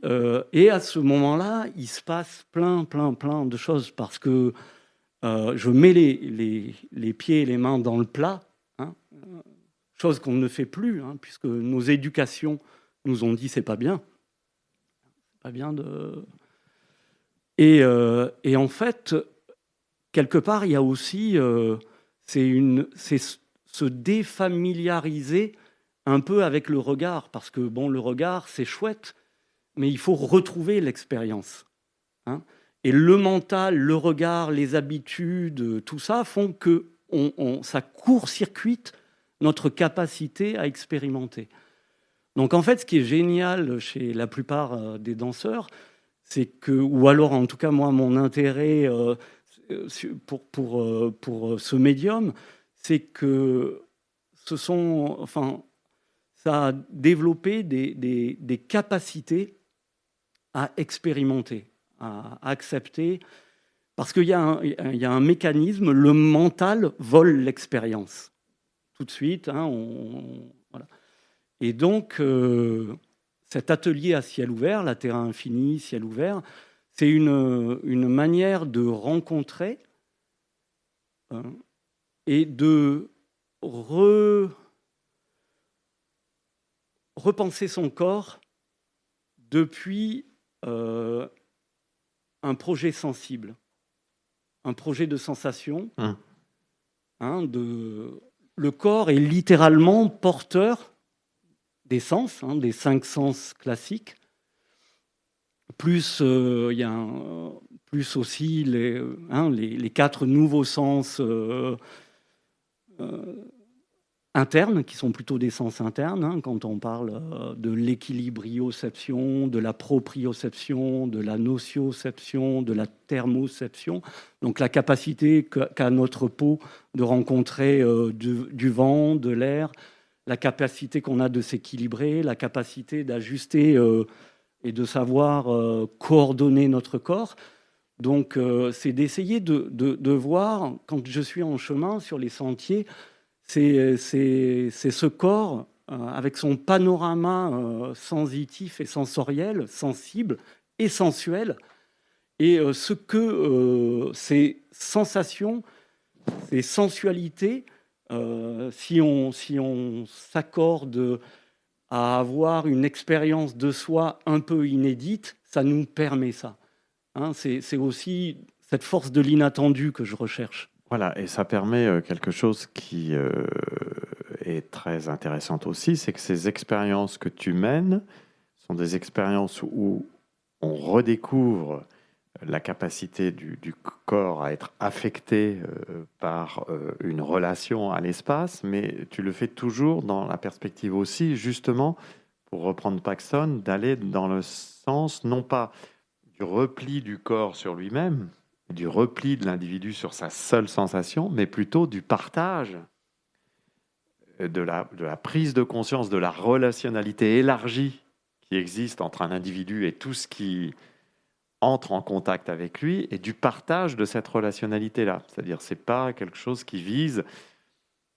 et à ce moment-là, il se passe plein de choses parce que je mets les pieds et les mains dans le plat, chose qu'on ne fait plus, puisque nos éducations nous ont dit c'est pas bien de... Et en fait, quelque part, il y a aussi c'est se défamiliariser un peu avec le regard, parce que bon, le regard c'est chouette, mais il faut retrouver l'expérience. Et le mental, le regard, les habitudes, tout ça font que ça court-circuite notre capacité à expérimenter. Donc en fait, ce qui est génial chez la plupart des danseurs, c'est que, ou alors en tout cas moi, mon intérêt pour ce médium, c'est que ça a développé des capacités à expérimenter, à accepter, parce qu'il y a un mécanisme, le mental vole l'expérience. Tout de suite, voilà. Et donc, cet atelier à ciel ouvert, la Terra Infini, ciel ouvert, c'est une manière de rencontrer et de repenser son corps depuis un projet sensible, un projet de sensation, Le corps est littéralement porteur des sens, des 5 sens classiques, plus il y a plus aussi les 4 nouveaux sens internes, qui sont plutôt des sens internes, quand on parle de l'équilibrioception, de la proprioception, de la nocioception, de la thermoception. Donc la capacité qu'a notre peau de rencontrer du vent, de l'air, la capacité qu'on a de s'équilibrer, la capacité d'ajuster et de savoir coordonner notre corps. Donc c'est d'essayer de voir, quand je suis en chemin sur les sentiers, c'est ce corps avec son panorama sensitif et sensoriel, sensible et sensuel, et ce que ces sensations, ces sensualités, si on s'accorde à avoir une expérience de soi un peu inédite, ça nous permet ça. C'est aussi cette force de l'inattendu que je recherche. Voilà, et ça permet quelque chose qui est très intéressante aussi, c'est que ces expériences que tu mènes sont des expériences où on redécouvre la capacité du corps à être affecté par une relation à l'espace, mais tu le fais toujours dans la perspective aussi, justement, pour reprendre Paxton, d'aller dans le sens, non pas du repli du corps sur lui-même, du repli de l'individu sur sa seule sensation, mais plutôt du partage, de la prise de conscience de la relationnalité élargie qui existe entre un individu et tout ce qui entre en contact avec lui, et du partage de cette relationnalité-là. C'est-à-dire, c'est pas quelque chose qui vise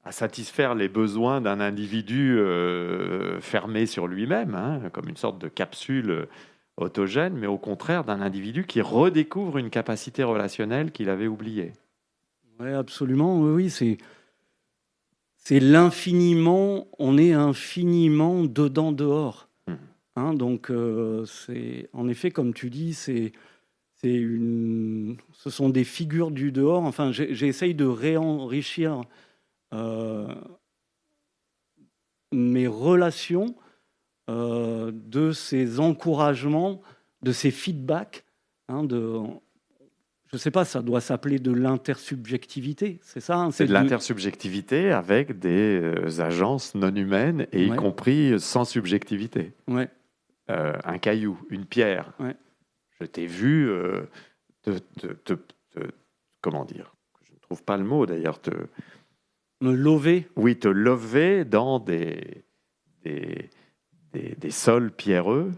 à satisfaire les besoins d'un individu fermé sur lui-même, comme une sorte de capsule autogène, mais au contraire d'un individu qui redécouvre une capacité relationnelle qu'il avait oubliée. Oui, absolument. Oui, c'est l'infiniment, on est infiniment dedans-dehors. Donc, c'est, en effet, comme tu dis, ce sont des figures du dehors. Enfin, j'essaye de réenrichir mes relations de ces encouragements, de ces feedbacks. Je ne sais pas, ça doit s'appeler de l'intersubjectivité, c'est ça, c'est de l'intersubjectivité avec des agences non humaines, et y compris sans subjectivité. Ouais. Un caillou, une pierre. Ouais. Je t'ai vu comment dire, je ne trouve pas le mot d'ailleurs, me lever. Oui, te lever dans des sols pierreux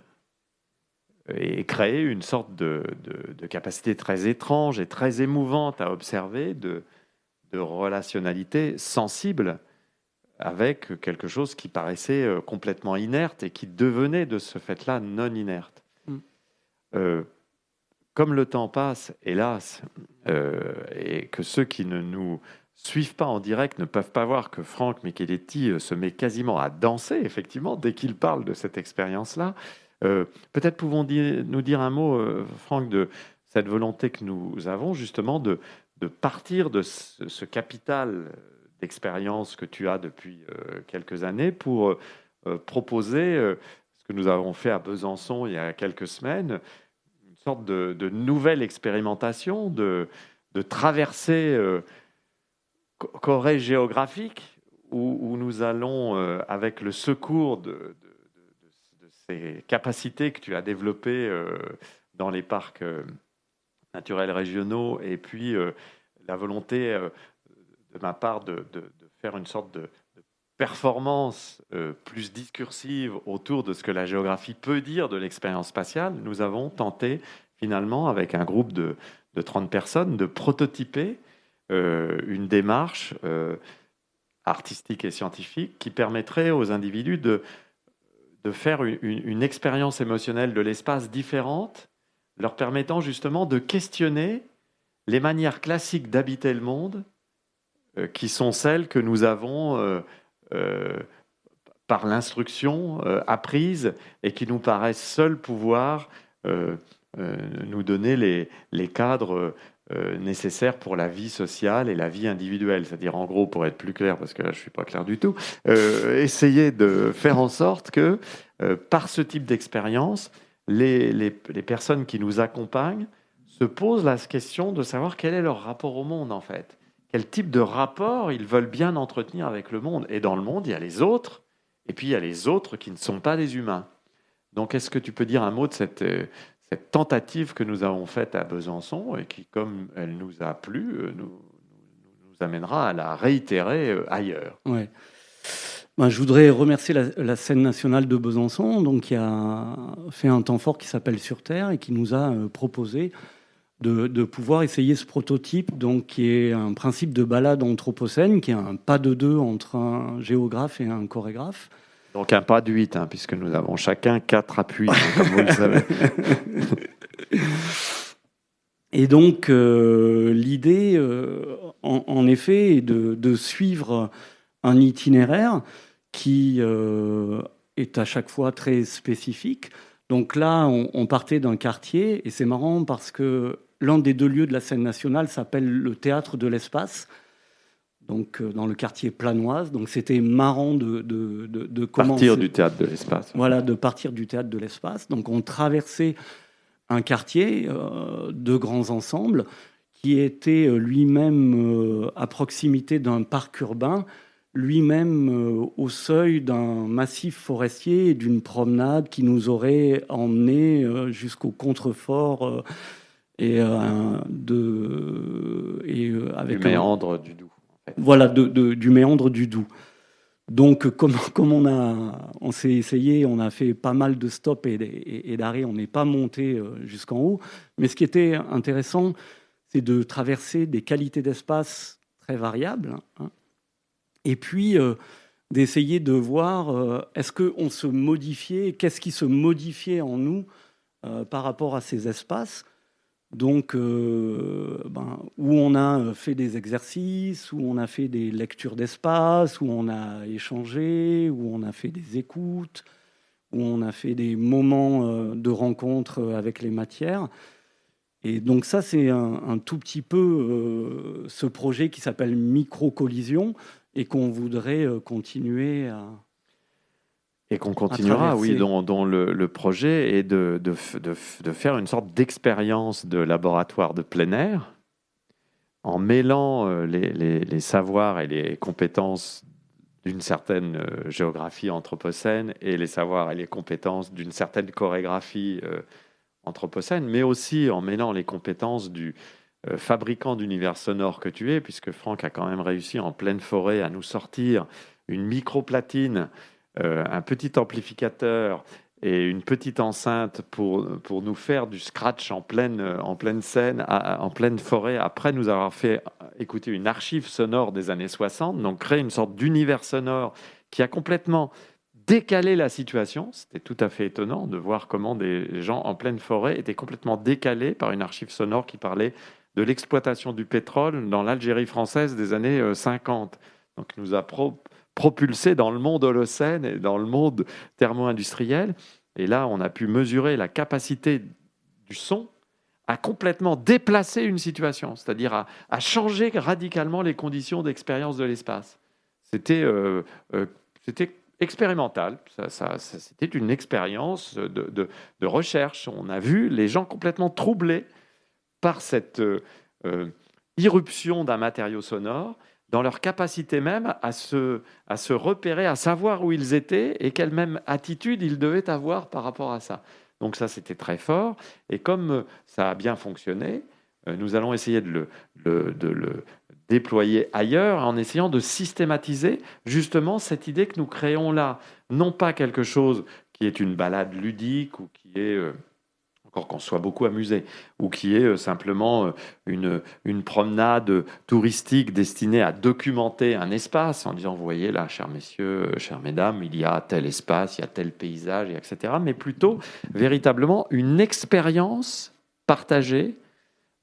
et créer une sorte de capacité très étrange et très émouvante à observer, de relationnalité sensible avec quelque chose qui paraissait complètement inerte et qui devenait de ce fait-là non inerte. Comme le temps passe, hélas, et que ceux qui ne nous suivent pas en direct ne peuvent pas voir que Franck Micheletti se met quasiment à danser, effectivement, dès qu'il parle de cette expérience-là. Peut-être nous dire un mot, Franck, de cette volonté que nous avons justement de partir de ce capital d'expérience que tu as depuis quelques années pour proposer ce que nous avons fait à Besançon il y a quelques semaines, une sorte de nouvelle expérimentation, de traversée corée géographique où nous allons, avec le secours de ces capacités que tu as développées dans les parcs naturels régionaux, et puis la volonté de ma part de faire une sorte de performance plus discursive autour de ce que la géographie peut dire de l'expérience spatiale. Nous avons tenté finalement, avec un groupe de 30 personnes, de prototyper une démarche artistique et scientifique qui permettrait aux individus de faire une expérience émotionnelle de l'espace différente, leur permettant justement de questionner les manières classiques d'habiter le monde, qui sont celles que nous avons par l'instruction apprise, et qui nous paraissent seules pouvoir nous donner les cadres nécessaires pour la vie sociale et la vie individuelle. C'est-à-dire, en gros, pour être plus clair, parce que là, je ne suis pas clair du tout, essayer de faire en sorte que, par ce type d'expérience, les personnes qui nous accompagnent se posent la question de savoir quel est leur rapport au monde, en fait. Quel type de rapport ils veulent bien entretenir avec le monde. Et dans le monde, il y a les autres, et puis il y a les autres qui ne sont pas des humains. Donc, est-ce que tu peux dire un mot de cette tentative que nous avons faite à Besançon et qui, comme elle nous a plu, nous amènera à la réitérer ailleurs? Ouais. Ben, je voudrais remercier la scène nationale de Besançon, donc, qui a fait un temps fort qui s'appelle Sur Terre et qui nous a proposé de pouvoir essayer ce prototype, donc, qui est un principe de balade anthropocène, qui est un pas de deux entre un géographe et un chorégraphe. Donc un pas de 8, puisque nous avons chacun 4 appuis, comme vous le savez. Et donc, l'idée, en effet, est de suivre un itinéraire qui est à chaque fois très spécifique. Donc là, on partait d'un quartier, et c'est marrant parce que l'un des 2 lieux de la scène nationale s'appelle le Théâtre de l'Espace, donc dans le quartier Planoise. Donc c'était marrant de commencer. Partir du Théâtre de l'Espace. Voilà, de partir du Théâtre de l'Espace. Donc on traversait un quartier de grands ensembles qui était lui-même à proximité d'un parc urbain, lui-même au seuil d'un massif forestier et d'une promenade qui nous aurait emmenés jusqu'au contrefort avec du méandre du Doubs. En fait. Voilà, du méandre du Doubs. Donc, comme on s'est essayé, on a fait pas mal de stops et d'arrêts, on n'est pas monté jusqu'en haut. Mais ce qui était intéressant, c'est de traverser des qualités d'espace très variables, hein, et puis d'essayer de voir est-ce qu'on se modifiait, qu'est-ce qui se modifiait en nous par rapport à ces espaces. Donc, où on a fait des exercices, où on a fait des lectures d'espace, où on a échangé, où on a fait des écoutes, où on a fait des moments de rencontre avec les matières. Et donc ça, c'est un tout petit peu ce projet qui s'appelle Micro-Collision et qu'on voudrait continuer à... Et qu'on continuera, oui, dont le projet est de faire une sorte d'expérience de laboratoire de plein air en mêlant les savoirs et les compétences d'une certaine géographie anthropocène et les savoirs et les compétences d'une certaine chorégraphie anthropocène, mais aussi en mêlant les compétences du fabricant d'univers sonore que tu es, puisque Franck a quand même réussi en pleine forêt à nous sortir une micro-platine, un petit amplificateur et une petite enceinte pour nous faire du scratch en pleine scène, en pleine forêt, après nous avoir fait écouter une archive sonore des années 60, donc créer une sorte d'univers sonore qui a complètement décalé la situation. C'était tout à fait étonnant de voir comment des gens en pleine forêt étaient complètement décalés par une archive sonore qui parlait de l'exploitation du pétrole dans l'Algérie française des années 50. Donc nous a propulsé dans le monde holocène et dans le monde thermo-industriel. Et là, on a pu mesurer la capacité du son à complètement déplacer une situation, c'est-à-dire à changer radicalement les conditions d'expérience de l'espace. C'était expérimental, c'était une expérience de recherche. On a vu les gens complètement troublés par cette irruption d'un matériau sonore, dans leur capacité même à se repérer, à savoir où ils étaient et quelle même attitude ils devaient avoir par rapport à ça. Donc ça, c'était très fort. Et comme ça a bien fonctionné, nous allons essayer de le déployer ailleurs en essayant de systématiser justement cette idée que nous créons là. Non pas quelque chose qui est une balade ludique ou qui est... encore qu'on soit beaucoup amusé, ou qui est simplement une promenade touristique destinée à documenter un espace, en disant, vous voyez là, chers messieurs, chères mesdames, il y a tel espace, il y a tel paysage, etc. Mais plutôt, véritablement, une expérience partagée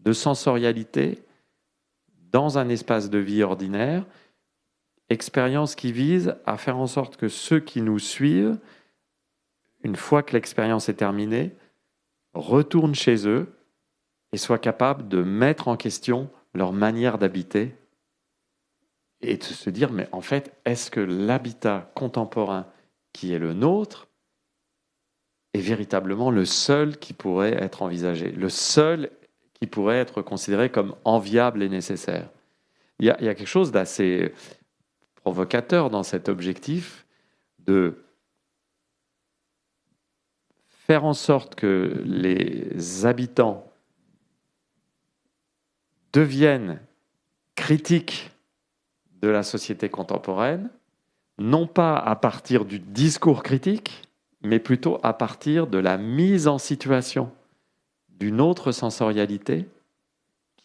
de sensorialité dans un espace de vie ordinaire, expérience qui vise à faire en sorte que ceux qui nous suivent, une fois que l'expérience est terminée, retournent chez eux et soient capables de mettre en question leur manière d'habiter et de se dire, mais en fait, est-ce que l'habitat contemporain qui est le nôtre est véritablement le seul qui pourrait être envisagé, le seul qui pourrait être considéré comme enviable et nécessaire? Il y a quelque chose d'assez provocateur dans cet objectif de faire en sorte que les habitants deviennent critiques de la société contemporaine, non pas à partir du discours critique, mais plutôt à partir de la mise en situation d'une autre sensorialité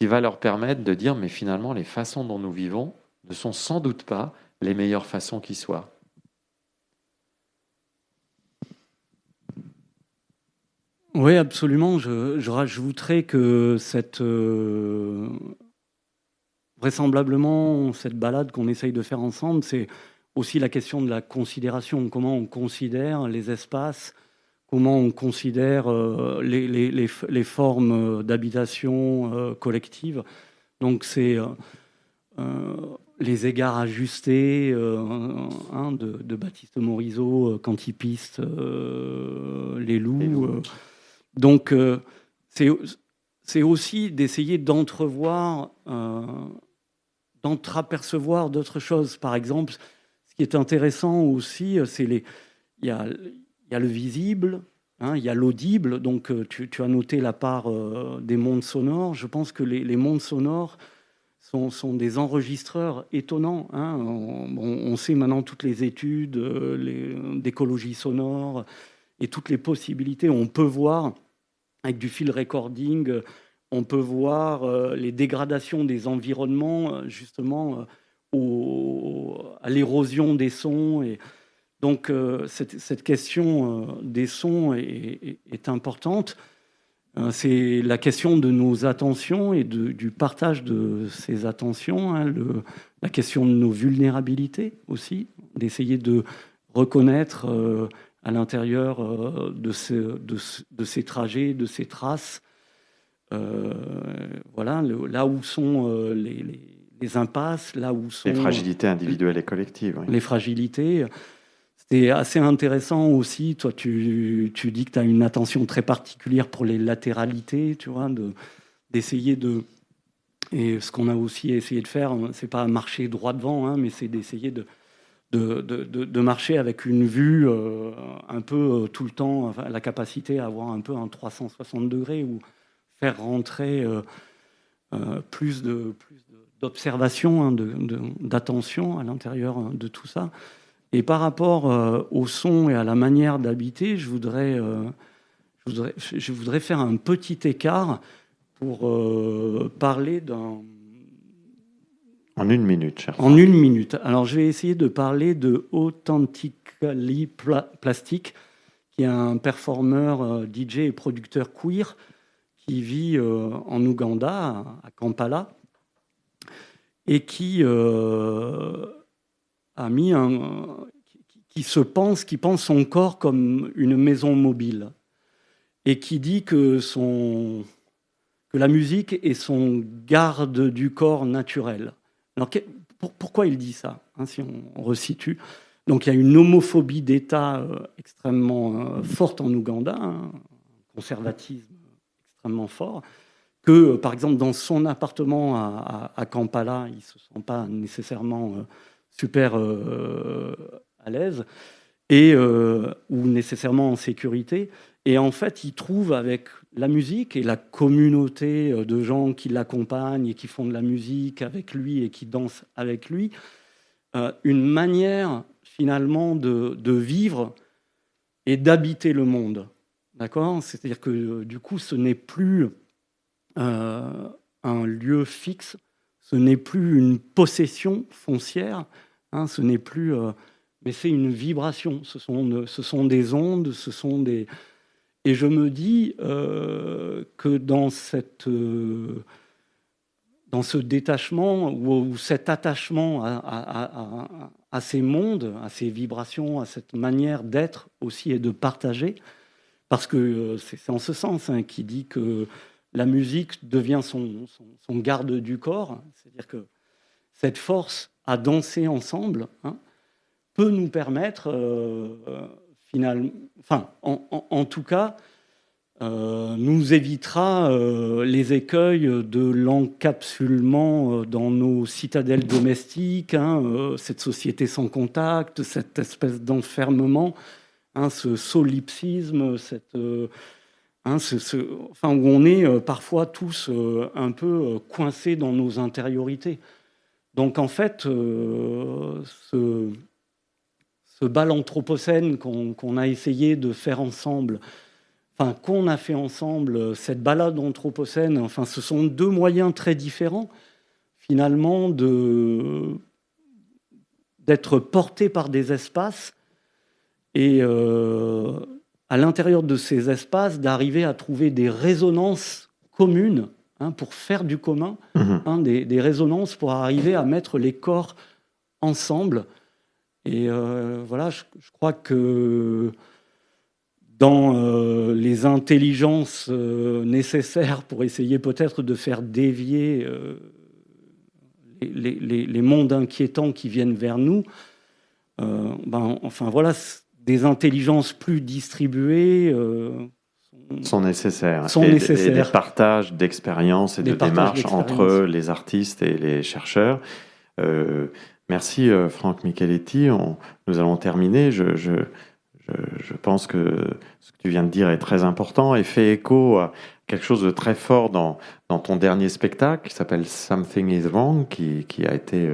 qui va leur permettre de dire, mais finalement, les façons dont nous vivons ne sont sans doute pas les meilleures façons qui soient. Oui, absolument. Je rajouterais que vraisemblablement, cette balade qu'on essaye de faire ensemble, c'est aussi la question de la considération. Comment on considère les espaces, comment on considère les formes d'habitation collective. Donc, c'est les égards ajustés de Baptiste Morisot, Quantipiste, Les Loups. Donc, c'est aussi d'essayer d'entrevoir, d'entreapercevoir d'autres choses. Par exemple, ce qui est intéressant aussi, il y a le visible, il y a l'audible. Donc, tu as noté la part des mondes sonores. Je pense que les mondes sonores sont des enregistreurs étonnants. On sait maintenant toutes les études d'écologie sonore et toutes les possibilités. On peut voir, avec du field recording, on peut voir les dégradations des environnements, justement, à l'érosion des sons. Et donc, cette question des sons est importante. C'est la question de nos attentions et du partage de ces attentions, la question de nos vulnérabilités aussi, d'essayer de reconnaître à l'intérieur de ces trajets, de ces traces, voilà, là où sont les impasses, là où sont... Les fragilités individuelles et collectives. Oui. Les fragilités. C'est assez intéressant aussi. Toi, tu dis que tu as une attention très particulière pour les latéralités, tu vois, d'essayer de... Et ce qu'on a aussi essayé de faire, c'est pas marcher droit devant, mais c'est d'essayer de marcher avec une vue un peu tout le temps, enfin, la capacité à avoir un peu un 360 degrés ou faire rentrer plus d'observation, d'attention à l'intérieur de tout ça. Et par rapport au son et à la manière d'habiter, je voudrais faire un petit écart pour parler d'un... En 1 minute, cher. En 1 minute. Alors, je vais essayer de parler de Authentically Plastic, qui est un performeur, DJ et producteur queer qui vit en Ouganda, à Kampala, et qui qui pense son corps comme une maison mobile, et qui dit que la musique est son garde du corps naturel. Alors, pourquoi il dit ça, si on resitue? Donc, il y a une homophobie d'État extrêmement forte en Ouganda, un conservatisme extrêmement fort, que, par exemple, dans son appartement à Kampala, il ne se sent pas nécessairement super à l'aise, ou nécessairement en sécurité. Et en fait, il trouve avec la musique et la communauté de gens qui l'accompagnent et qui font de la musique avec lui et qui dansent avec lui, une manière finalement de vivre et d'habiter le monde. D'accord ? C'est-à-dire que du coup, ce n'est plus un lieu fixe, ce n'est plus une possession foncière, ce n'est plus... mais c'est une vibration, ce sont des ondes, ce sont des... Et je me dis que dans ce détachement ou cet attachement à ces mondes, à ces vibrations, à cette manière d'être aussi et de partager, parce que c'est en ce sens qu'il dit que la musique devient son garde du corps, c'est-à-dire que cette force à danser ensemble peut nous permettre, en tout cas, nous évitera les écueils de l'encapsulement dans nos citadelles domestiques, cette société sans contact, cette espèce d'enfermement, ce solipsisme, où on est parfois tous un peu coincés dans nos intériorités. Donc en fait, ce bal anthropocène qu'on a essayé de faire ensemble, qu'on a fait ensemble, cette balade anthropocène, ce sont deux moyens très différents, finalement, d'être portés par des espaces et à l'intérieur de ces espaces, d'arriver à trouver des résonances communes pour faire du commun, des résonances pour arriver à mettre les corps ensemble. Et voilà, je crois que dans les intelligences nécessaires pour essayer peut-être de faire dévier les mondes inquiétants qui viennent vers nous, voilà, des intelligences plus distribuées sont nécessaires. Et des partages d'expériences et de démarches entre les artistes et les chercheurs. Merci Franck Micheletti. Nous allons terminer. Je pense que ce que tu viens de dire est très important et fait écho à quelque chose de très fort dans ton dernier spectacle qui s'appelle Something is Wrong, qui a été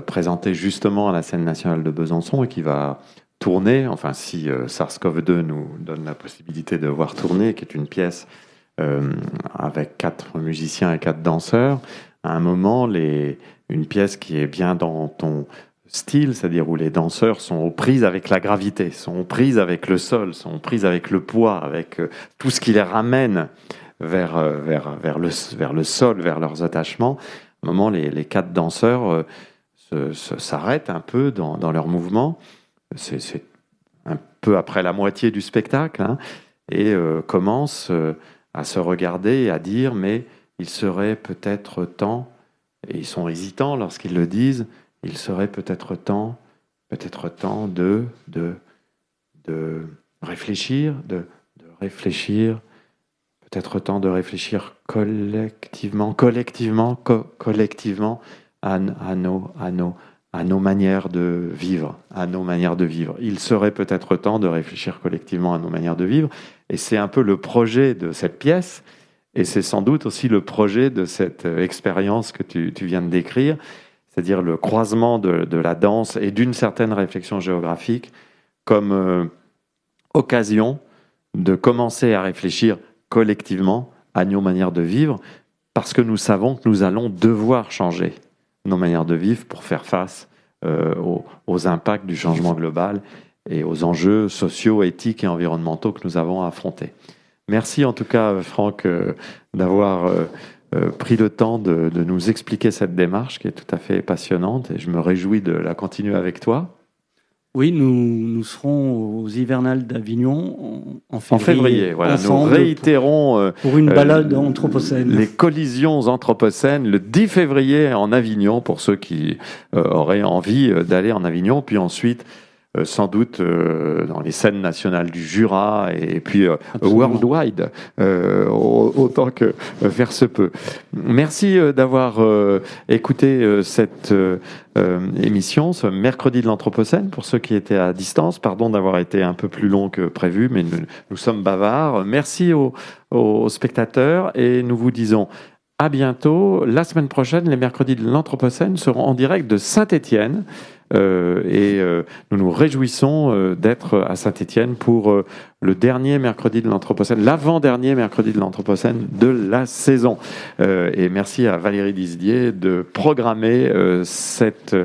présenté justement à la Scène nationale de Besançon et qui va tourner, enfin si SARS-CoV-2 nous donne la possibilité de voir tourner, qui est une pièce avec 4 musiciens et 4 danseurs. À un moment, une pièce qui est bien dans ton style, c'est-à-dire où les danseurs sont aux prises avec la gravité, sont aux prises avec le sol, sont aux prises avec le poids, avec tout ce qui les ramène vers le sol, vers leurs attachements. À un moment, les 4 danseurs s'arrêtent un peu dans leur mouvement. C'est un peu après la moitié du spectacle, et commencent à se regarder et à dire « mais il serait peut-être temps », et ils sont hésitants lorsqu'ils le disent, « il serait peut-être temps de réfléchir, peut-être temps de réfléchir collectivement à nos manières de vivre, Il serait peut-être temps de réfléchir collectivement à nos manières de vivre. Et c'est un peu le projet de cette pièce, et c'est sans doute aussi le projet de cette expérience que tu viens de décrire, c'est-à-dire le croisement de la danse et d'une certaine réflexion géographique comme occasion de commencer à réfléchir collectivement à nos manières de vivre, parce que nous savons que nous allons devoir changer nos manières de vivre pour faire face aux impacts du changement global et aux enjeux sociaux, éthiques et environnementaux que nous avons à affronter. Merci en tout cas, Franck, d'avoir pris le temps de nous expliquer cette démarche qui est tout à fait passionnante, et je me réjouis de la continuer avec toi. Oui, nous serons aux Hivernales d'Avignon en février. Voilà, nous réitérons pour une balade anthropocène. Les collisions anthropocènes le 10 février en Avignon, pour ceux qui auraient envie d'aller en Avignon, puis ensuite sans doute dans les scènes nationales du Jura et puis worldwide, autant que faire se peut. Merci d'avoir écouté cette émission, ce mercredi de l'Anthropocène, pour ceux qui étaient à distance. Pardon d'avoir été un peu plus long que prévu, mais nous sommes bavards. Merci aux spectateurs, et nous vous disons à bientôt. La semaine prochaine, les mercredis de l'Anthropocène seront en direct de Saint-Étienne. Nous nous réjouissons d'être à Saint-Étienne pour le dernier mercredi de l'Anthropocène, l'avant-dernier mercredi de l'Anthropocène de la saison. Et merci à Valérie Disdier de programmer cette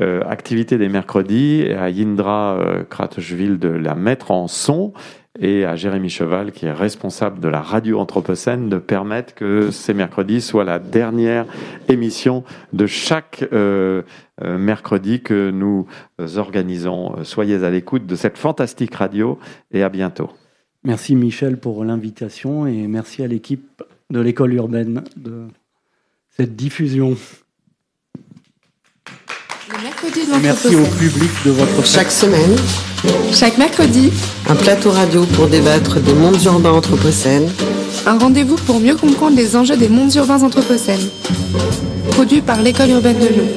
activité des mercredis, et à Yindra Kratochvil de la mettre en son, et à Jérémy Cheval, qui est responsable de la radio Anthropocène, de permettre que ces mercredis soient la dernière émission de chaque mercredi que nous organisons. Soyez à l'écoute de cette fantastique radio, et à bientôt. Merci Michel pour l'invitation et merci à l'équipe de l'école urbaine de cette diffusion. Le mercredi de Merci au l'Anthropocène. public de votre Chaque semaine, Chaque mercredi, un plateau radio pour débattre des mondes urbains anthropocènes. un rendez-vous pour mieux comprendre les enjeux des mondes urbains anthropocènes. Produit par l'école urbaine de Lyon.